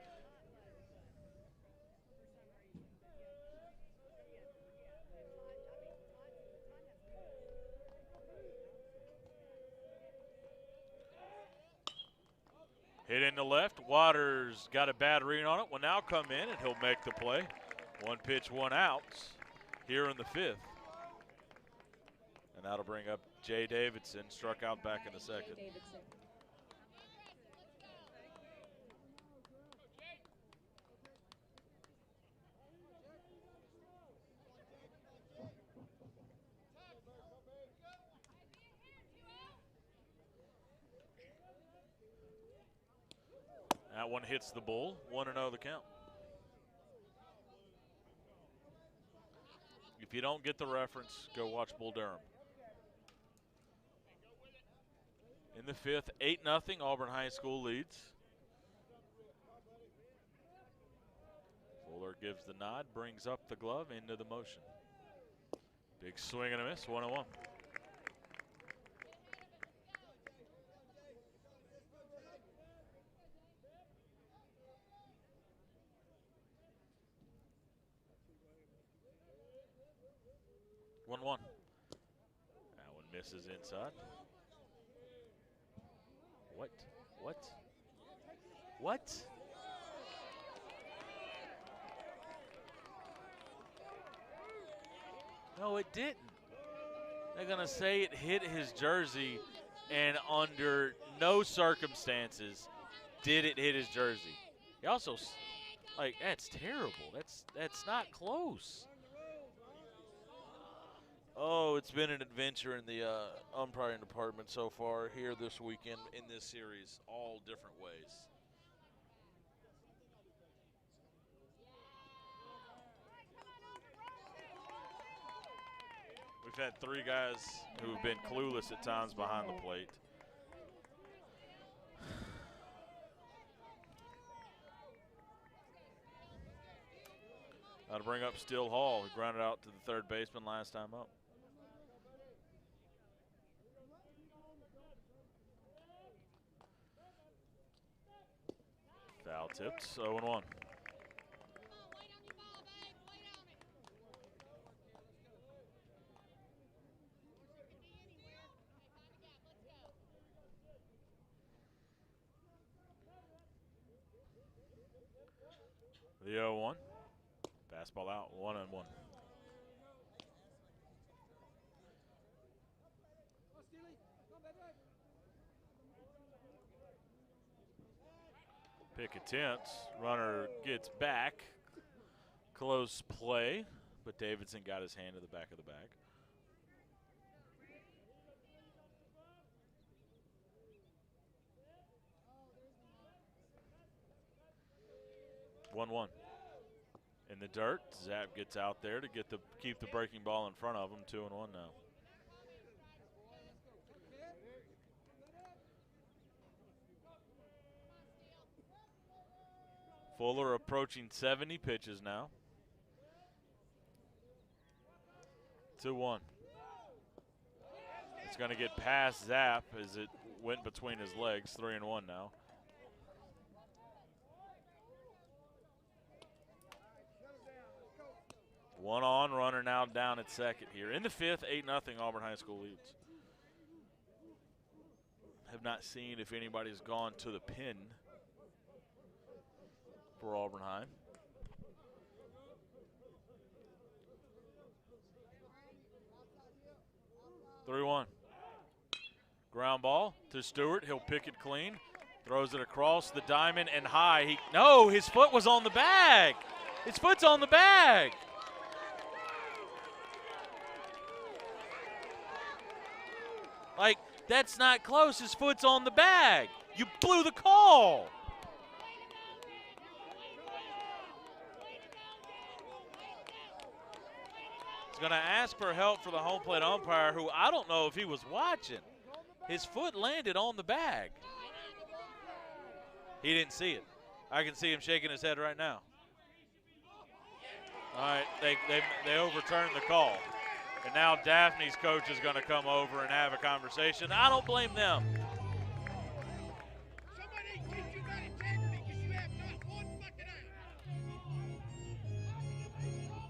Hit in the left. Waters got a bad read on it. Will now come in, and he'll make the play. 1 pitch, 1 out here in the 5th. And that'll bring up Jay Davidson, struck out back in the second. That one hits the bull. 1-0 the count. If you don't get the reference, go watch Bull Durham. In the 5th, 8-0, Auburn High School leads. Fuller gives the nod, brings up the glove into the motion. Big swing and a miss, 1-1. That one misses inside. What? No, it didn't. They're going to say it hit his jersey, and under no circumstances did it hit his jersey. He also, that's terrible. That's not close. Oh, it's been an adventure in the umpiring department so far here this weekend in this series, all different ways. We've had 3 guys who have been clueless at times behind the plate. That'll bring up Still Hall, who grounded out to the third baseman last time up. Foul tipped, 0-1. The 0-1. Fastball out, 1-1. Pick attempts. Runner gets back. Close play, but Davidson got his hand to the back of the bag. One. In the dirt, Zapp gets out there to keep the breaking ball in front of him. 2-1 now. Fuller approaching 70 pitches now. 2-1. It's going to get past Zapp as it went between his legs. 3-1 now. One on, runner now down at second here. In the 5th, 8-0, Auburn High School leads. Have not seen if anybody's gone to the pin for Auburn High. Three-1. Ground ball to Stewart. He'll pick it clean. Throws it across the diamond and high. No, his foot was on the bag. His foot's on the bag. That's not close. His foot's on the bag. You blew the call. is going to ask for help for the home plate umpire, who I don't know if he was watching. His foot landed on the bag. He didn't see it. I can see him shaking his head right now. All right, they overturned the call. And now Daphne's coach is going to come over and have a conversation. I don't blame them.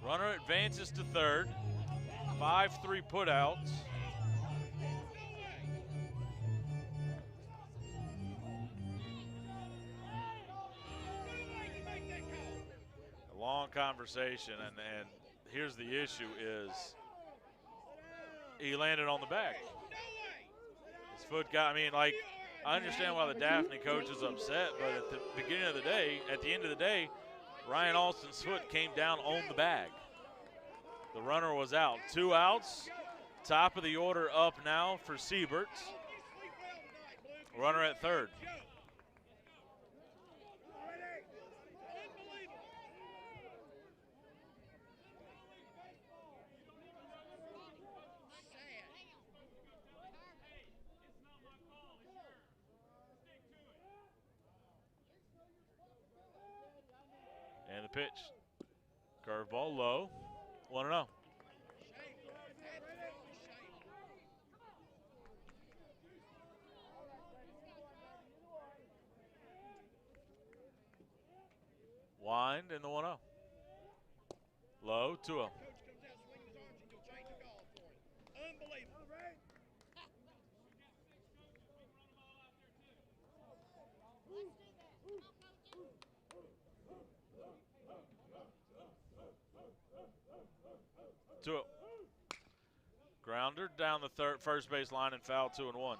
Runner advances to third. 5-3 putouts. A long conversation, and here's the issue is he landed on the bag. His foot got, I understand why the Daphne coach is upset, but at the beginning of the day, at the end of the day, Ryan Alston's foot came down on the bag. The runner was out. 2 outs. Top of the order up now for Sieberts. Runner at third. And the pitch. Curveball low. 1-0. Wind in the 1-0. Low, 2-0. Grounder down the first base line and foul, 2-1.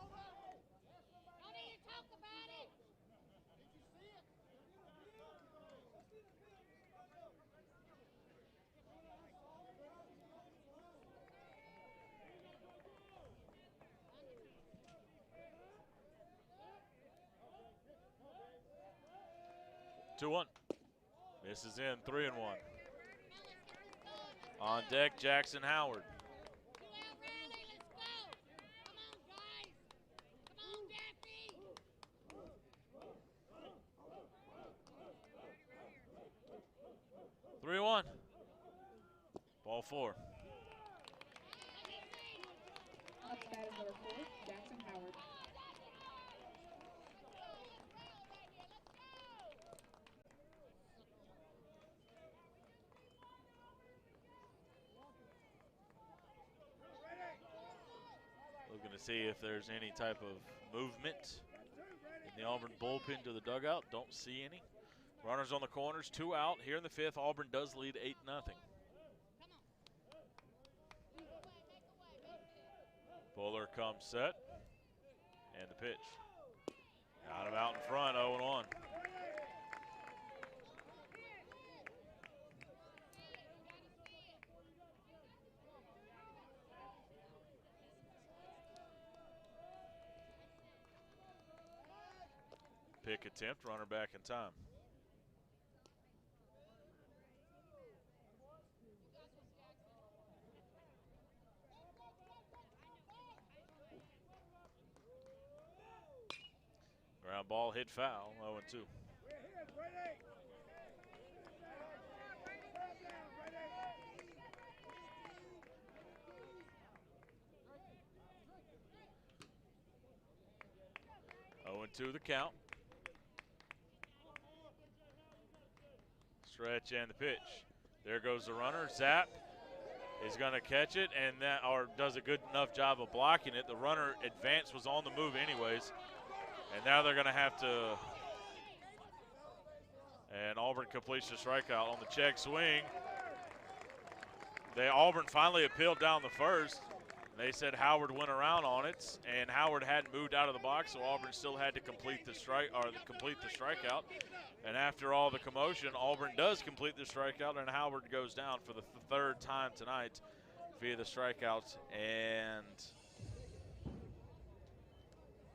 Misses in, 3-1. On deck, Jackson Howard. Ball 4. Up to bat is number 4, Jackson Howard. Looking to see if there's any type of movement in the Auburn bullpen to the dugout. Don't see any. Runners on the corners, 2 out. Here in the 5th, Auburn does lead 8-0. Fuller comes set. And the pitch. Got him out in front, 0-1. Pick attempt, runner back in time. Ground ball hit foul, 0-2. To the count. Stretch and the pitch. There goes the runner. Zap is going to catch it, and that does a good enough job of blocking it. The runner advance was on the move anyways, and now they're going to have to. And Auburn completes the strikeout on the check swing. Auburn finally appealed down the first. They said Howard went around on it, and Howard hadn't moved out of the box, so Auburn still had to complete the strikeout. And after all the commotion, Auburn does complete the strikeout, and Howard goes down for the 3rd time tonight via the strikeout. And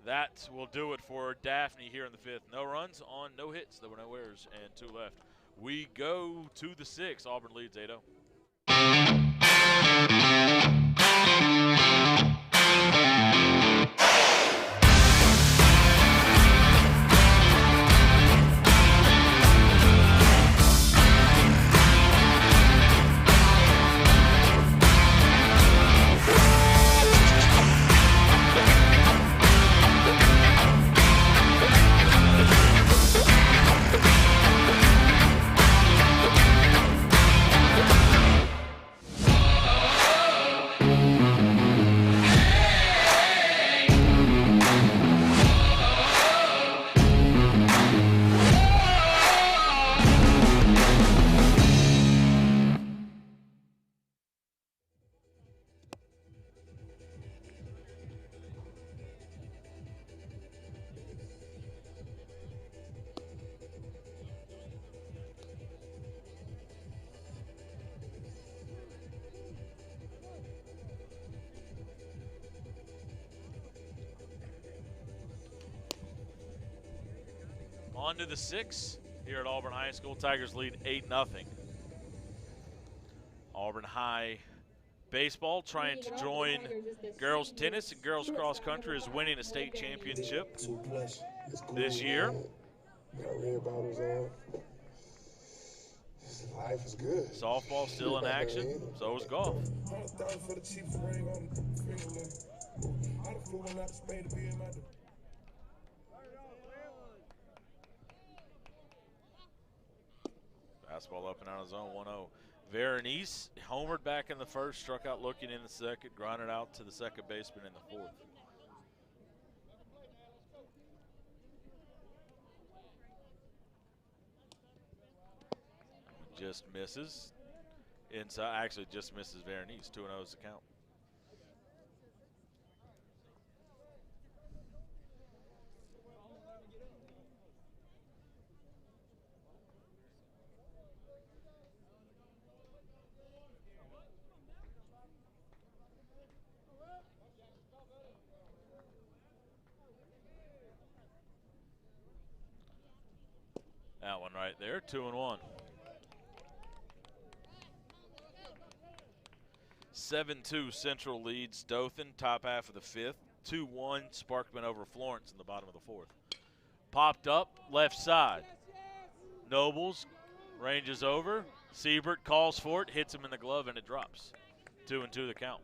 that will do it for Daphne here in the 5th. No runs on no hits. There were no errors and 2 left. We go to the 6th. Auburn leads 8-0. On to the 6 here at Auburn High School. Tigers lead 8-0. Auburn High baseball trying to join girls tennis and girls cross country is winning a state championship this year. Life is good. Softball still in action, so is golf. Fastball up and out of zone, 1-0. Veronese homered back in the first, struck out looking in the second, grounded out to the second baseman in the fourth. Just misses. Inside, actually just misses Veronese. 2-0 is the count. That one right there, 2-1. 7-2 Central leads Dothan, top half of the fifth. 2-1 Sparkman over Florence in the bottom of the fourth. Popped up, left side. Nobles ranges over. Siebert calls for it, hits him in the glove, and it drops. 2-2 the count.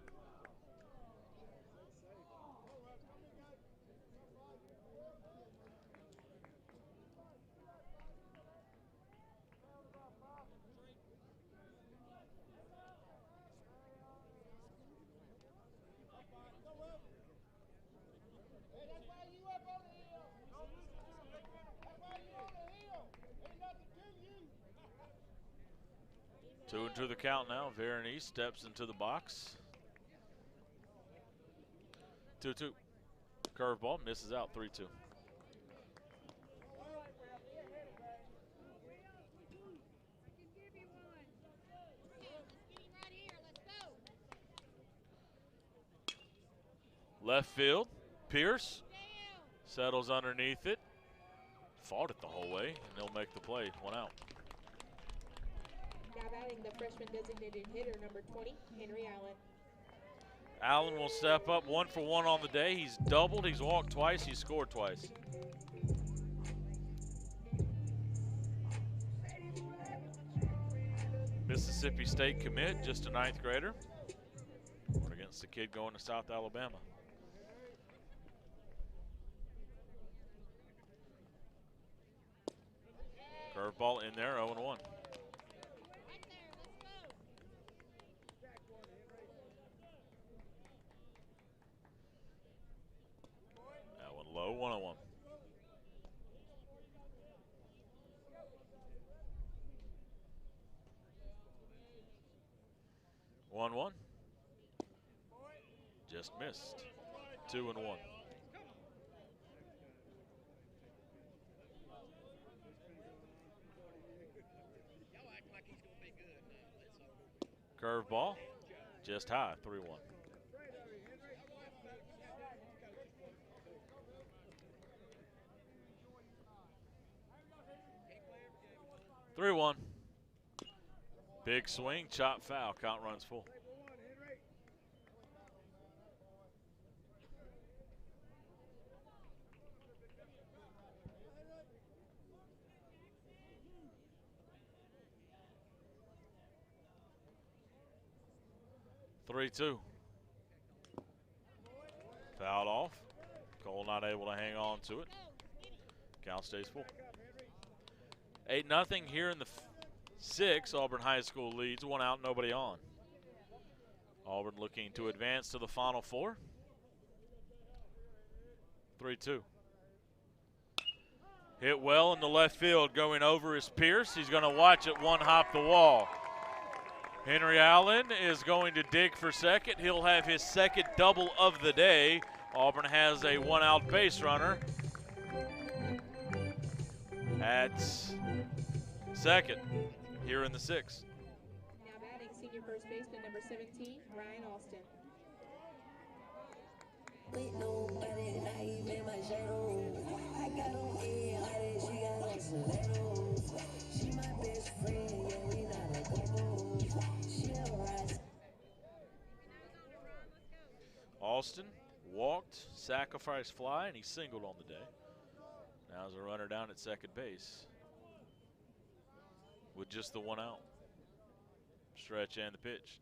Two and two the count now. Veronese steps into the box. 2-2. Curveball misses out, 3-2. Left field, Pierce settles underneath it. Fought it the whole way, and they'll make the play. 1 out. Now batting the freshman designated hitter, number 20, Henry Allen. Allen will step up 1 for 1 on the day. He's doubled, he's walked twice, he's scored twice. Mississippi State commit, just a 9th grader. We're against the kid going to South Alabama. Curveball in there, 0-1. That one low, 1-1. One. Just missed. 2-1. Curveball, just high, 3-1. Big swing, chop foul, count runs full. Three-two. Fouled off. Cole not able to hang on to it. Count stays full. 8-0 here in the 6. Auburn High School leads. 1 out, nobody on. Auburn looking to advance to the Final Four. 3-2. Hit well in the left field. Going over is Pierce. He's going to watch it one hop the wall. Henry Allen is going to dig for second. He'll have his second double of the day. Auburn has a 1-out base runner at second here in the 6th. Now batting senior first baseman, number 17, Ryan Austin. With nobody, not even my shadow. I got on it, she got Austin walked, sacrifice fly, and he singled on the day. Now there's a runner down at second base with just the one out. Stretch and the pitch.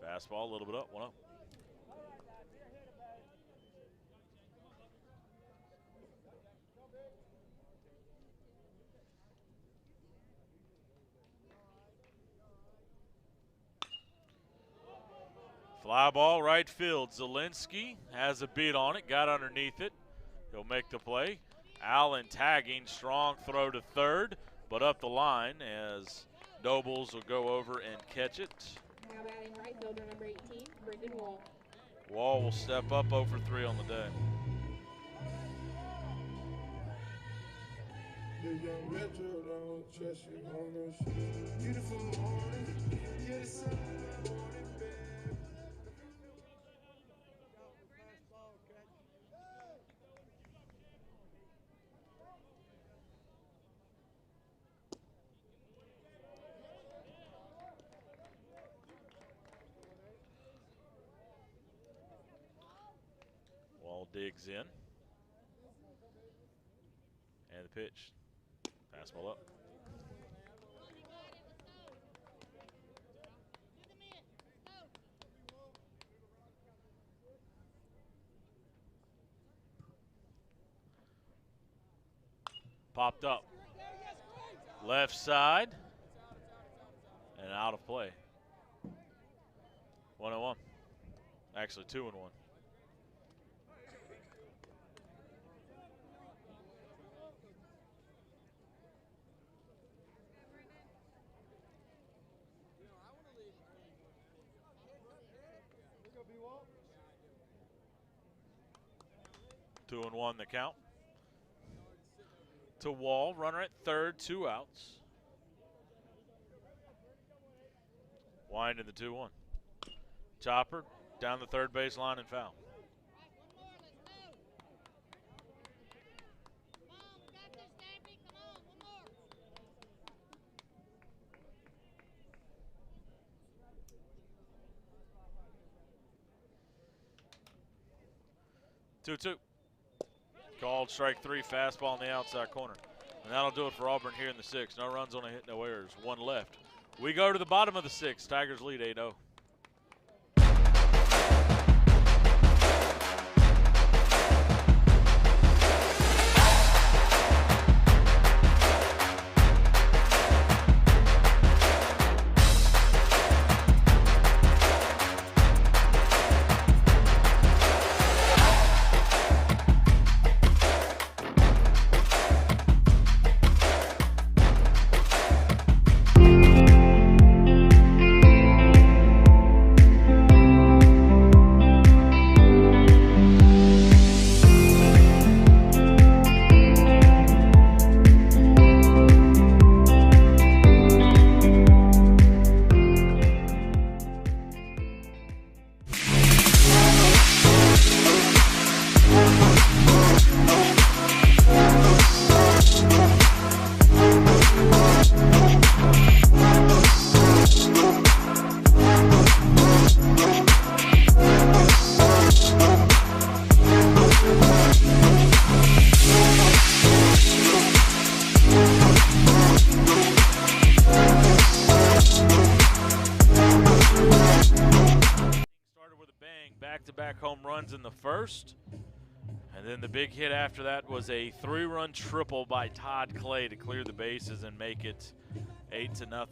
Fastball, a little bit up, 1-0. Fly ball, right field. Zielinski has a beat on it, got underneath it. He'll make the play. Allen tagging, strong throw to third, but up the line as Nobles will go over and catch it. Now batting right fielder number 18, Brendan Wall. Wall will step up 0 for 3 on the day. The young metro don't trust you on no shit. Beautiful morning, yeah, the sun in the morning, babe. Wall digs in. And the pitch. Fastball up. Popped up. Left side. And out of play. 1-1. Actually 2-1. 2-1 the count. To Wall, runner at third, 2 outs. Wind in the 2-1. Chopper down the third base line and foul. Two. Called strike 3, fastball on the outside corner. And that'll do it for Auburn here in the 6th. No runs on a hit, no errors, 1 left. We go to the bottom of the 6th. Tigers lead 8-0. Back-to-back home runs in the first. And then the big hit after that was a 3-run triple by Todd Clay to clear the bases and make it 8-0.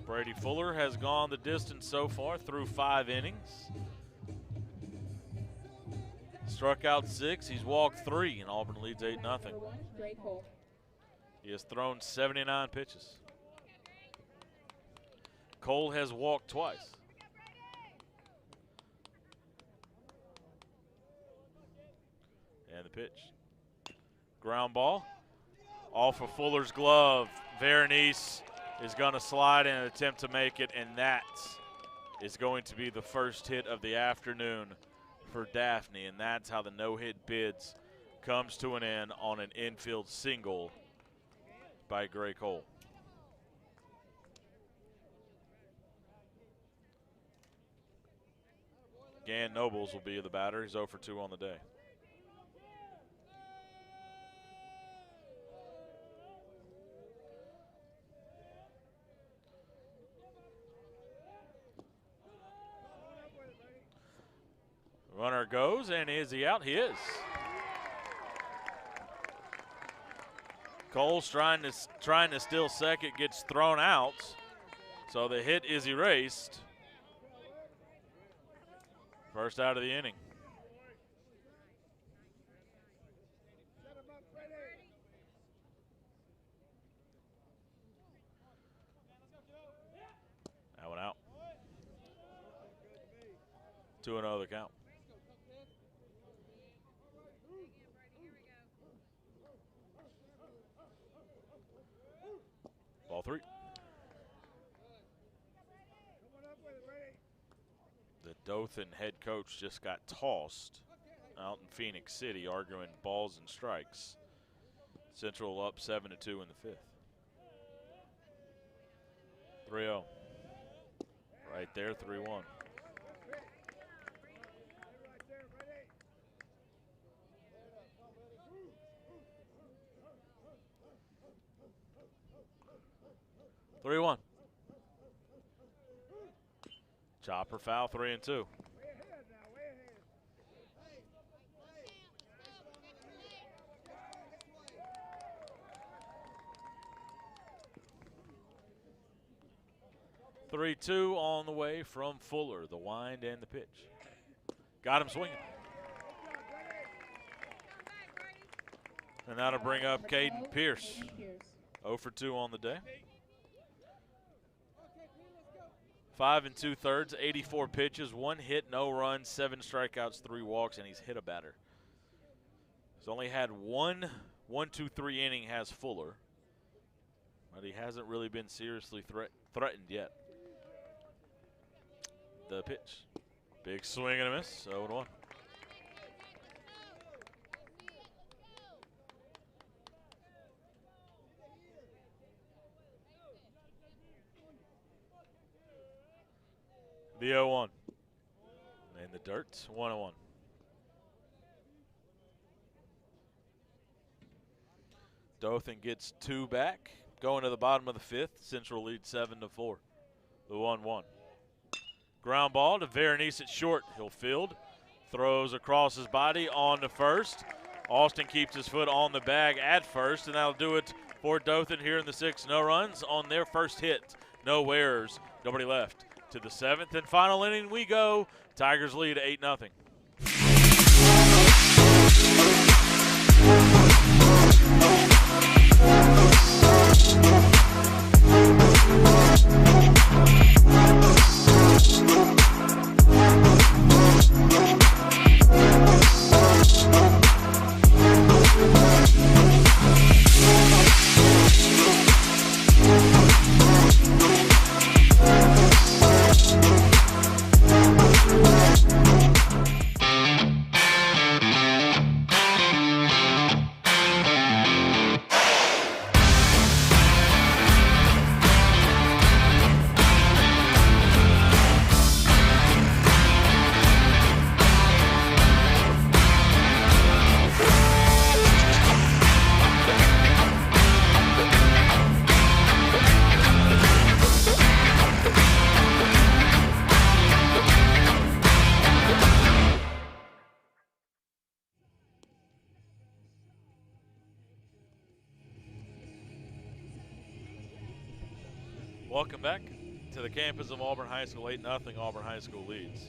Brady Fuller has gone the distance so far through 5 innings. Struck out 6, he's walked 3, and Auburn leads 8-0. He has thrown 79 pitches. Cole has walked twice. And the pitch. Ground ball. Off of Fuller's glove. Veronese is going to slide and attempt to make it, and that is going to be the first hit of the afternoon for Daphne, and that's how the no-hit bids comes to an end on an infield single by Gray Cole. Gann Nobles will be the batter. He's 0 for 2 on the day. Runner goes, and is he out? He is. Cole's trying to steal second, gets thrown out. So the hit is erased. First out of the inning. That one out. 2-0 the count. Ball 3. The Dothan head coach just got tossed out in Phoenix City, arguing balls and strikes. Central up 7-2 in the 5th. 3-0. Right there, 3-1. Chopper foul, 3-2. Three-two on the way from Fuller, the wind and the pitch. Got him swinging. And that'll bring up Caden Pierce. 0 for 2 on the day. 5 2/3, 84 pitches, 1 hit, no runs, 7 strikeouts, 3 walks, and he's hit a batter. He's only had one 1-2-3 inning has Fuller, but he hasn't really been seriously threatened yet. The pitch. Big swing and a miss, 0-1. The 0-1. In the dirt, 1-1. Dothan gets 2 back. Going to the bottom of the 5th. Central leads 7-4. The 1-1. Ground ball to Veronese at short. He'll field. Throws across his body on to first. Austin keeps his foot on the bag at first, and that'll do it for Dothan here in the 6th. No runs on their first hit. No errors. Nobody left. To the 7th and final inning we go. Tigers lead 8-0. Welcome back to the campus of Auburn High School. 8-0, Auburn High School leads.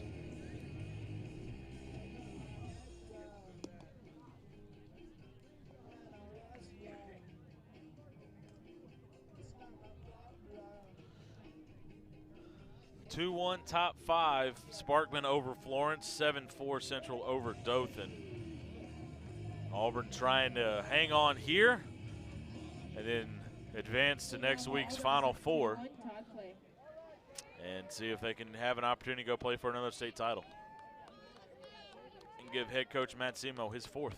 Two-one top 5. Sparkman over Florence. 7-4 Central over Dothan. Auburn trying to hang on here and then advance to next week's Final 4 and see if they can have an opportunity to go play for another state title and give head coach Matt Simo his 4th.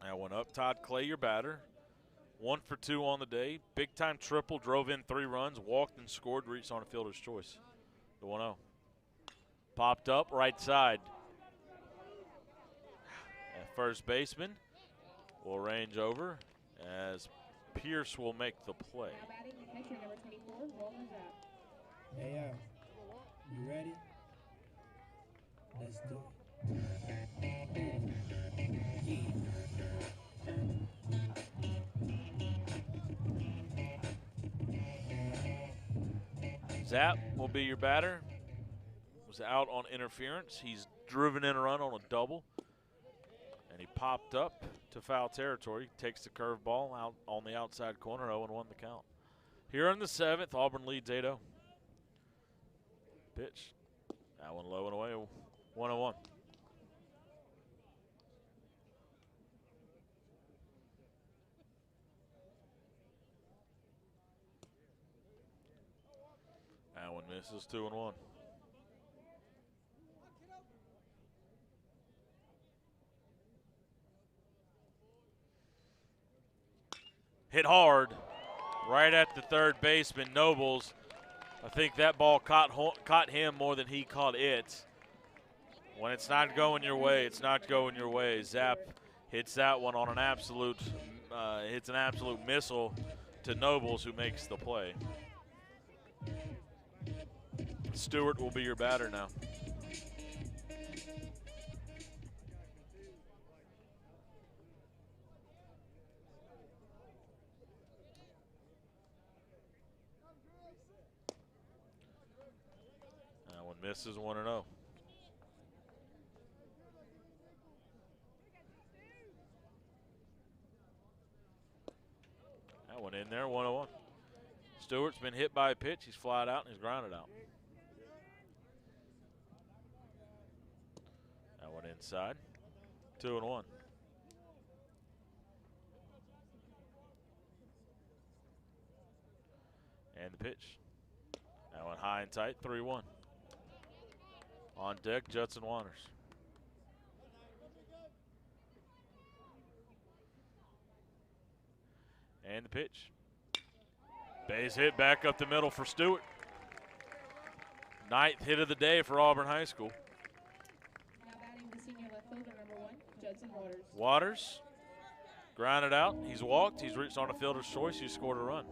That one up. Todd Clay, your batter. 1 for 2 on the day. Big time triple, drove in 3 runs, walked and scored, reached on a fielder's choice. The 1-0. Popped up right side. At first baseman will range over as Pierce will make the play. Now batting the pitcher, number 24, Walter Zapp. Hey, you ready? Let's do Zapp will be your batter. Was out on interference. He's driven in a run on a double. And he popped up to foul territory. Takes the curveball out on the outside corner. 0-1 the count. Here in the 7th, Auburn leads 8-0. Pitch. That one low and away. 1-1. That one misses. 2-1. Hit hard right at the third baseman, Nobles. I think that ball caught him more than he caught it. When it's not going your way, it's not going your way. Zapp hits that one on an absolute, hits an absolute missile to Nobles, who makes the play. Stewart will be your batter now. That one misses. 1-0. That one in there. 1-1. Stewart's been hit by a pitch. He's flied out and he's grounded out. That one inside. 2-1. And the pitch. That one high and tight. 3-1. On deck, Judson Waters. And the pitch. Base hit back up the middle for Stewart. 9th hit of the day for Auburn High School. Now batting the senior left fielder, number 1, Judson Waters. Waters grounded out. He's walked. He's reached on a fielder's choice. He scored a run.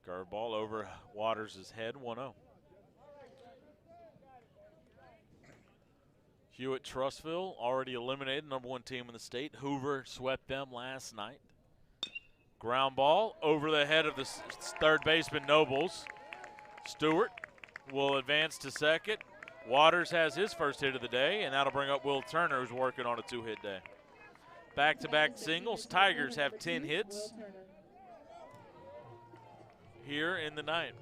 Curveball over Waters' head, 1-0. Hewitt Trussville already eliminated, number 1 team in the state. Hoover swept them last night. Ground ball over the head of the third baseman, Nobles. Stewart will advance to second. Waters has his first hit of the day, and that'll bring up Will Turner, who's working on a 2-hit day. Back-to-back singles. Tigers have 10 hits here in the 9th.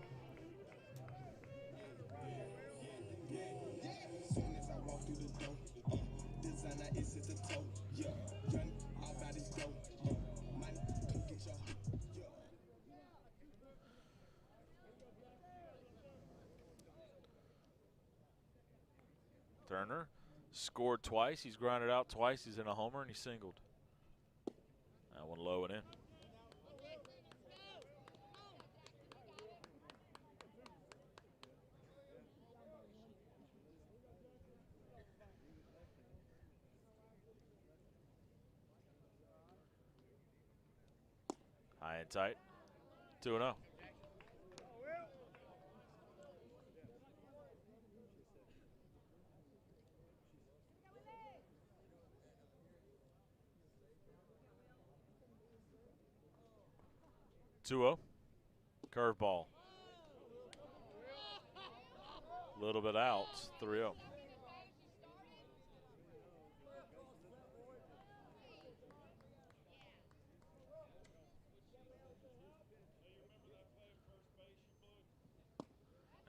Turner scored twice. He's grounded out twice. He's in a homer and he singled. That one low and in. High and tight. 2-0. Curveball. A little bit out. 3-0.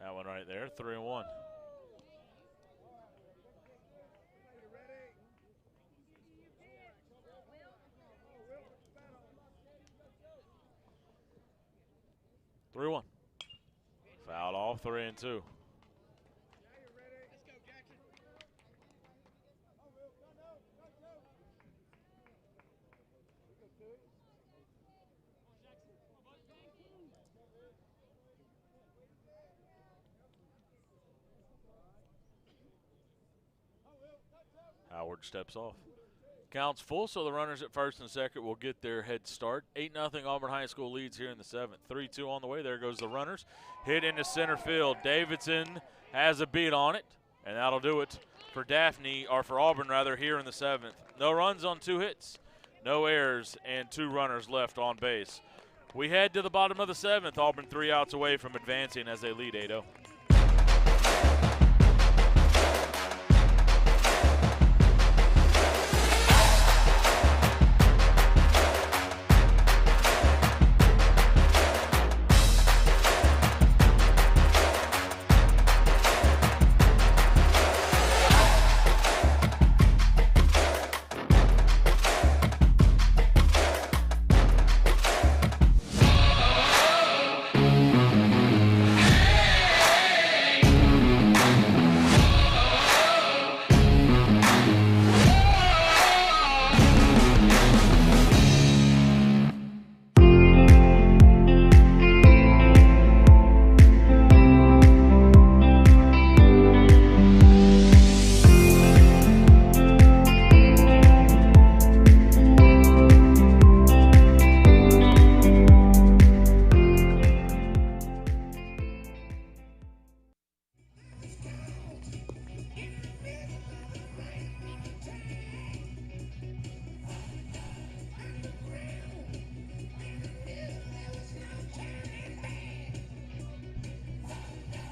That one right there, 3-1. 3-1. Foul off, 3-2. Howard steps off. Counts full, so the runners at first and second will get their head start. 8-0 Auburn High School leads here in the 7th. 3-2 on the way. There goes the runners. Hit into center field. Davidson has a beat on it, and that'll do it for Daphne, or for Auburn rather, here in the 7th. No runs on 2 hits, no errors, and 2 runners left on base. We head to the bottom of the 7th. Auburn 3 outs away from advancing as they lead 8-0.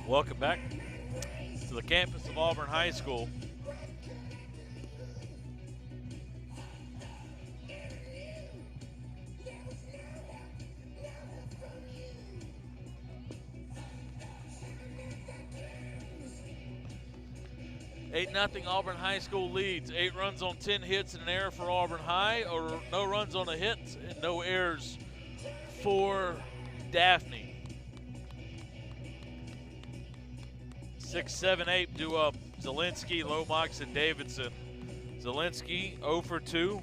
Welcome back to the campus of Auburn High School. Nothing Auburn High School leads. 8 runs on 10 hits and an error for Auburn High, or no runs on a hit and no errors for Daphne. 6, 7, 8 due up. Zielinski, Lomax, and Davidson. Zielinski 0 for 2.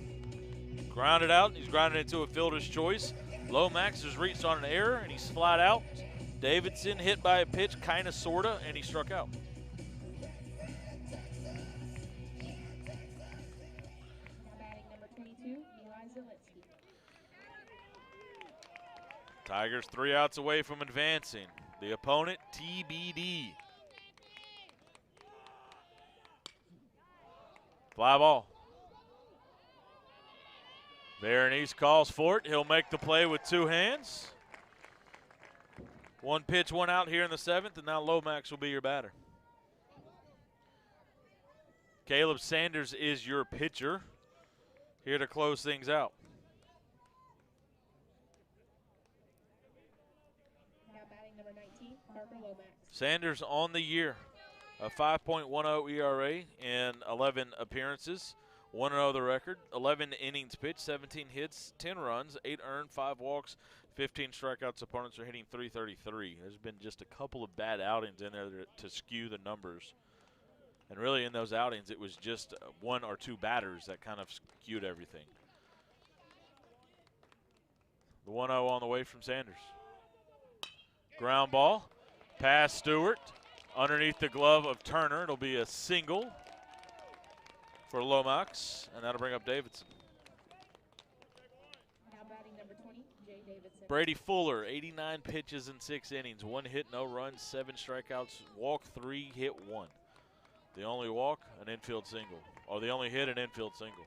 Grounded out. He's grounded into a fielder's choice. Lomax has reached on an error, and he's flat out. Davidson hit by a pitch, kind of, sort of, and he struck out. Tigers 3 outs away from advancing. The opponent, TBD. Fly ball. Veronese calls for it. He'll make the play with 2 hands. 1 pitch, 1 out here in the 7th, and now Lomax will be your batter. Caleb Sanders is your pitcher, here to close things out. Sanders on the year, a 5.10 ERA in 11 appearances, 1-0 the record, 11 innings pitched, 17 hits, 10 runs, 8 earned, 5 walks, 15 strikeouts. Opponents are hitting .333. There's been just a couple of bad outings in there to skew the numbers. And really in those outings, it was just 1 or 2 batters that kind of skewed everything. The 1-0 on the way from Sanders. Ground ball. Pass Stewart underneath the glove of Turner. It'll be a single for Lomax, and that'll bring up Davidson. Now batting number 20, Jay Davidson. Brady Fuller, 89 pitches in 6 innings, 1 hit, no runs, 7 strikeouts, walk 3, hit 1. The only walk, an infield single, or the only hit, an infield single.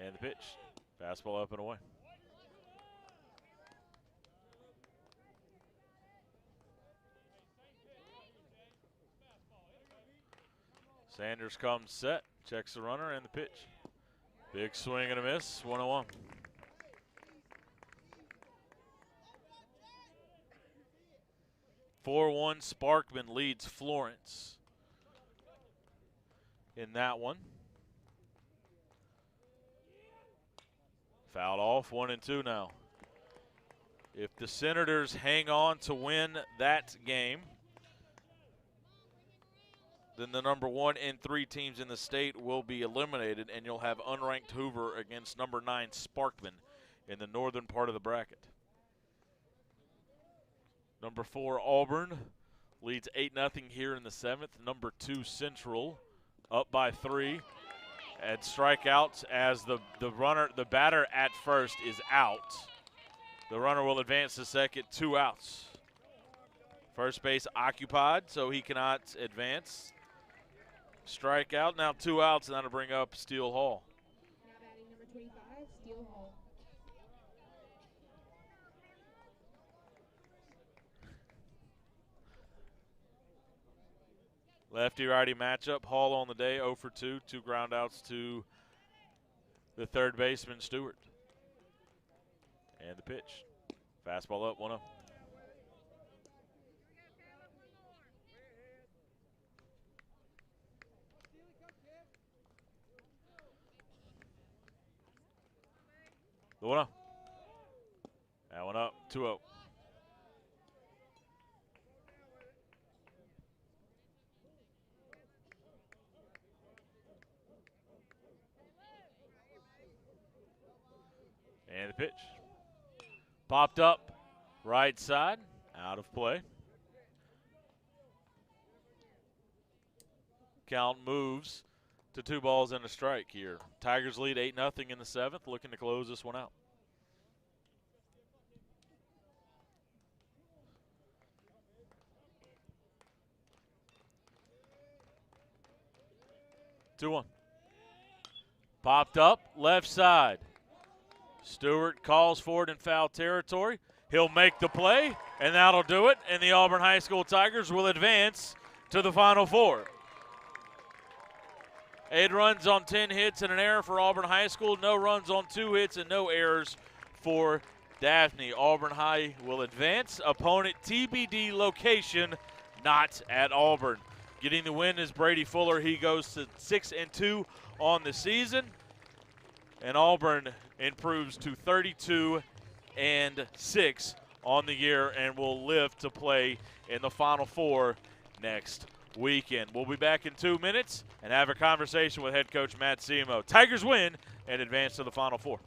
And the pitch. Fastball up and away. Sanders comes set, checks the runner and the pitch. Big swing and a miss, 1-1. 4-1, Sparkman leads Florence in that one. Fouled off, 1-2 now. If the Senators hang on to win that game, then the number 1 and 3 teams in the state will be eliminated, and you'll have unranked Hoover against number 9 Sparkman in the northern part of the bracket. Number 4 Auburn leads 8-0 here in the 7th. Number 2 Central up by 3. And strikeouts as the batter at first is out. The runner will advance to second, 2 outs. First base occupied, so he cannot advance. Strikeout, now 2 outs, and that'll bring up Steele Hall. Now batting number 25, Steele Hall. Lefty-righty matchup. Hall on the day, 0 for 2. 2 ground outs to the third baseman, Stewart. And the pitch. Fastball up, 1-0. The 1-0. That one up, 2-0. And the pitch. Popped up, right side, out of play. Count moves to 2 balls and a strike here. Tigers lead 8-0 in the 7th, looking to close this one out. Two one. Popped up, left side. Stewart calls for it in foul territory. He'll make the play, and that'll do it. And the Auburn High School Tigers will advance to the Final Four. 8 runs on 10 hits and an error for Auburn High School. No runs on 2 hits and no errors for Daphne. Auburn High will advance. Opponent TBD location, not at Auburn. Getting the win is Brady Fuller. He goes to 6-2 on the season. And Auburn improves to 32-6 on the year and will live to play in the Final Four next weekend. We'll be back in 2 minutes and have a conversation with head coach Matt Simo. Tigers win and advance to the Final Four.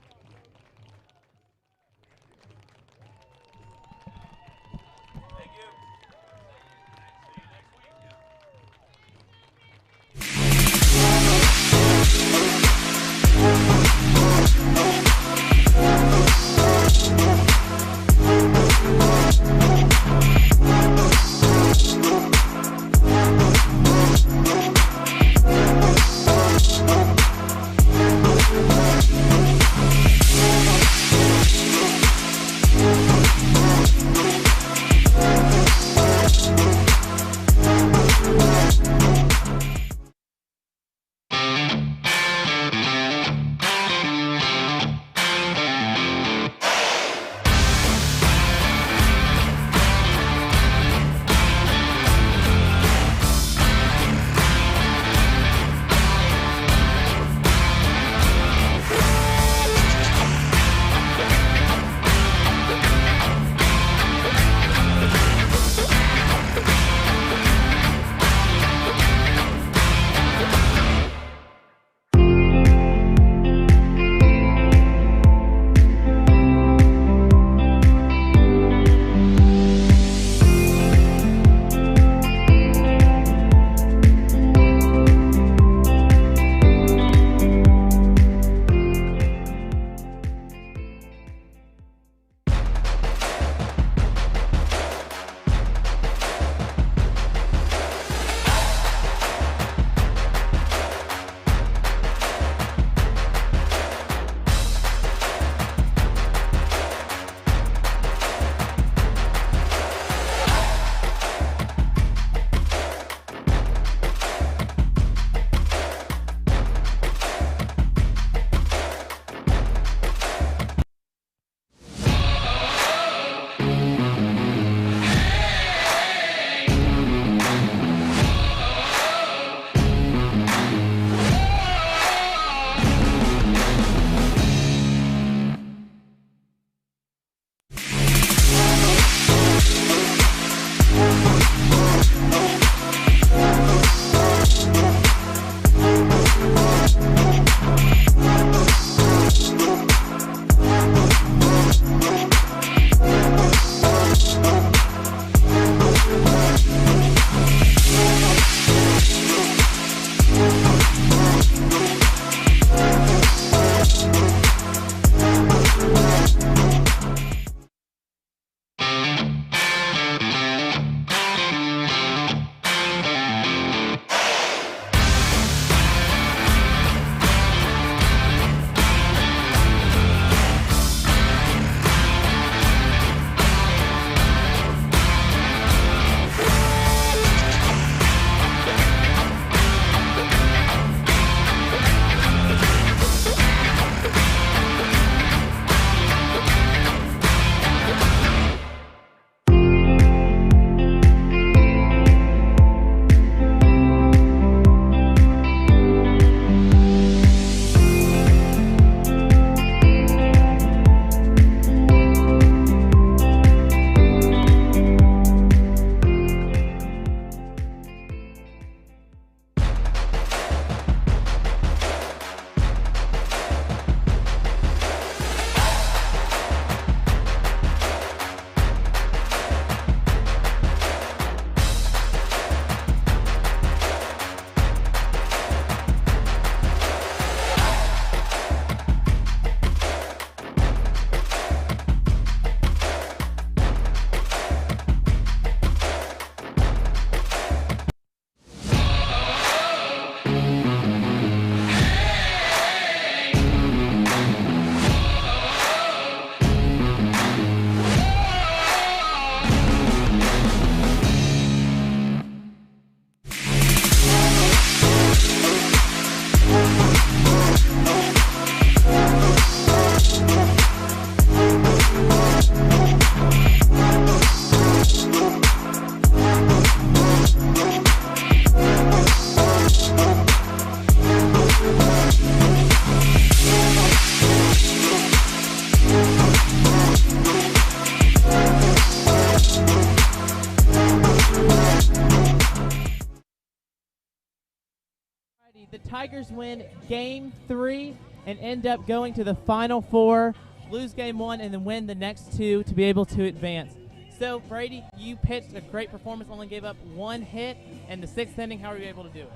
Tigers win Game 3 and end up going to the Final Four, lose Game 1, and then win the next 2 to be able to advance. So, Brady, you pitched a great performance, only gave up 1 hit in the 6th inning. How were you able to do it?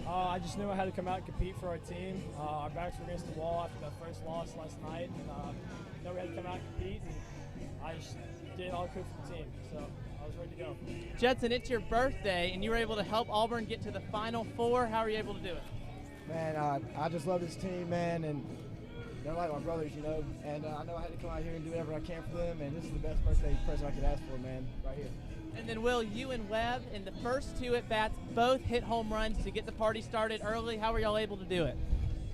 I just knew I had to come out and compete for our team. Our backs were against the wall after that first loss last night, and knew we had to come out and compete, and I just did all I could for the team, so I was ready to go. Judson, it's your birthday, and you were able to help Auburn get to the Final Four. How were you able to do it? Man, I just love this team, man, and they're like my brothers, you know, and I know I had to come out here and do whatever I can for them, and this is the best birthday present I could ask for, man, right here. And then, Will, you and Webb, in the first 2 at-bats, both hit home runs to get the party started early. How were y'all able to do it?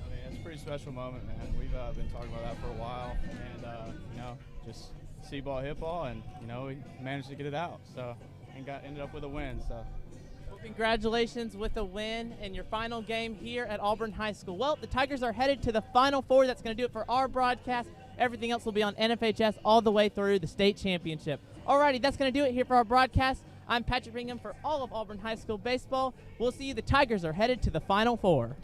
I mean, it's a pretty special moment, man. We've been talking about that for a while, and, you know, just see ball, hit ball, and, you know, we managed to get it out, so, and ended up with a win, so. Well, congratulations with a win in your final game here at Auburn High School. Well, the Tigers are headed to the Final Four. That's going to do it for our broadcast. Everything else will be on NFHS all the way through the state championship. Alrighty, that's going to do it here for our broadcast. I'm Patrick Bingham for all of Auburn High School baseball. We'll see you. The Tigers are headed to the Final Four.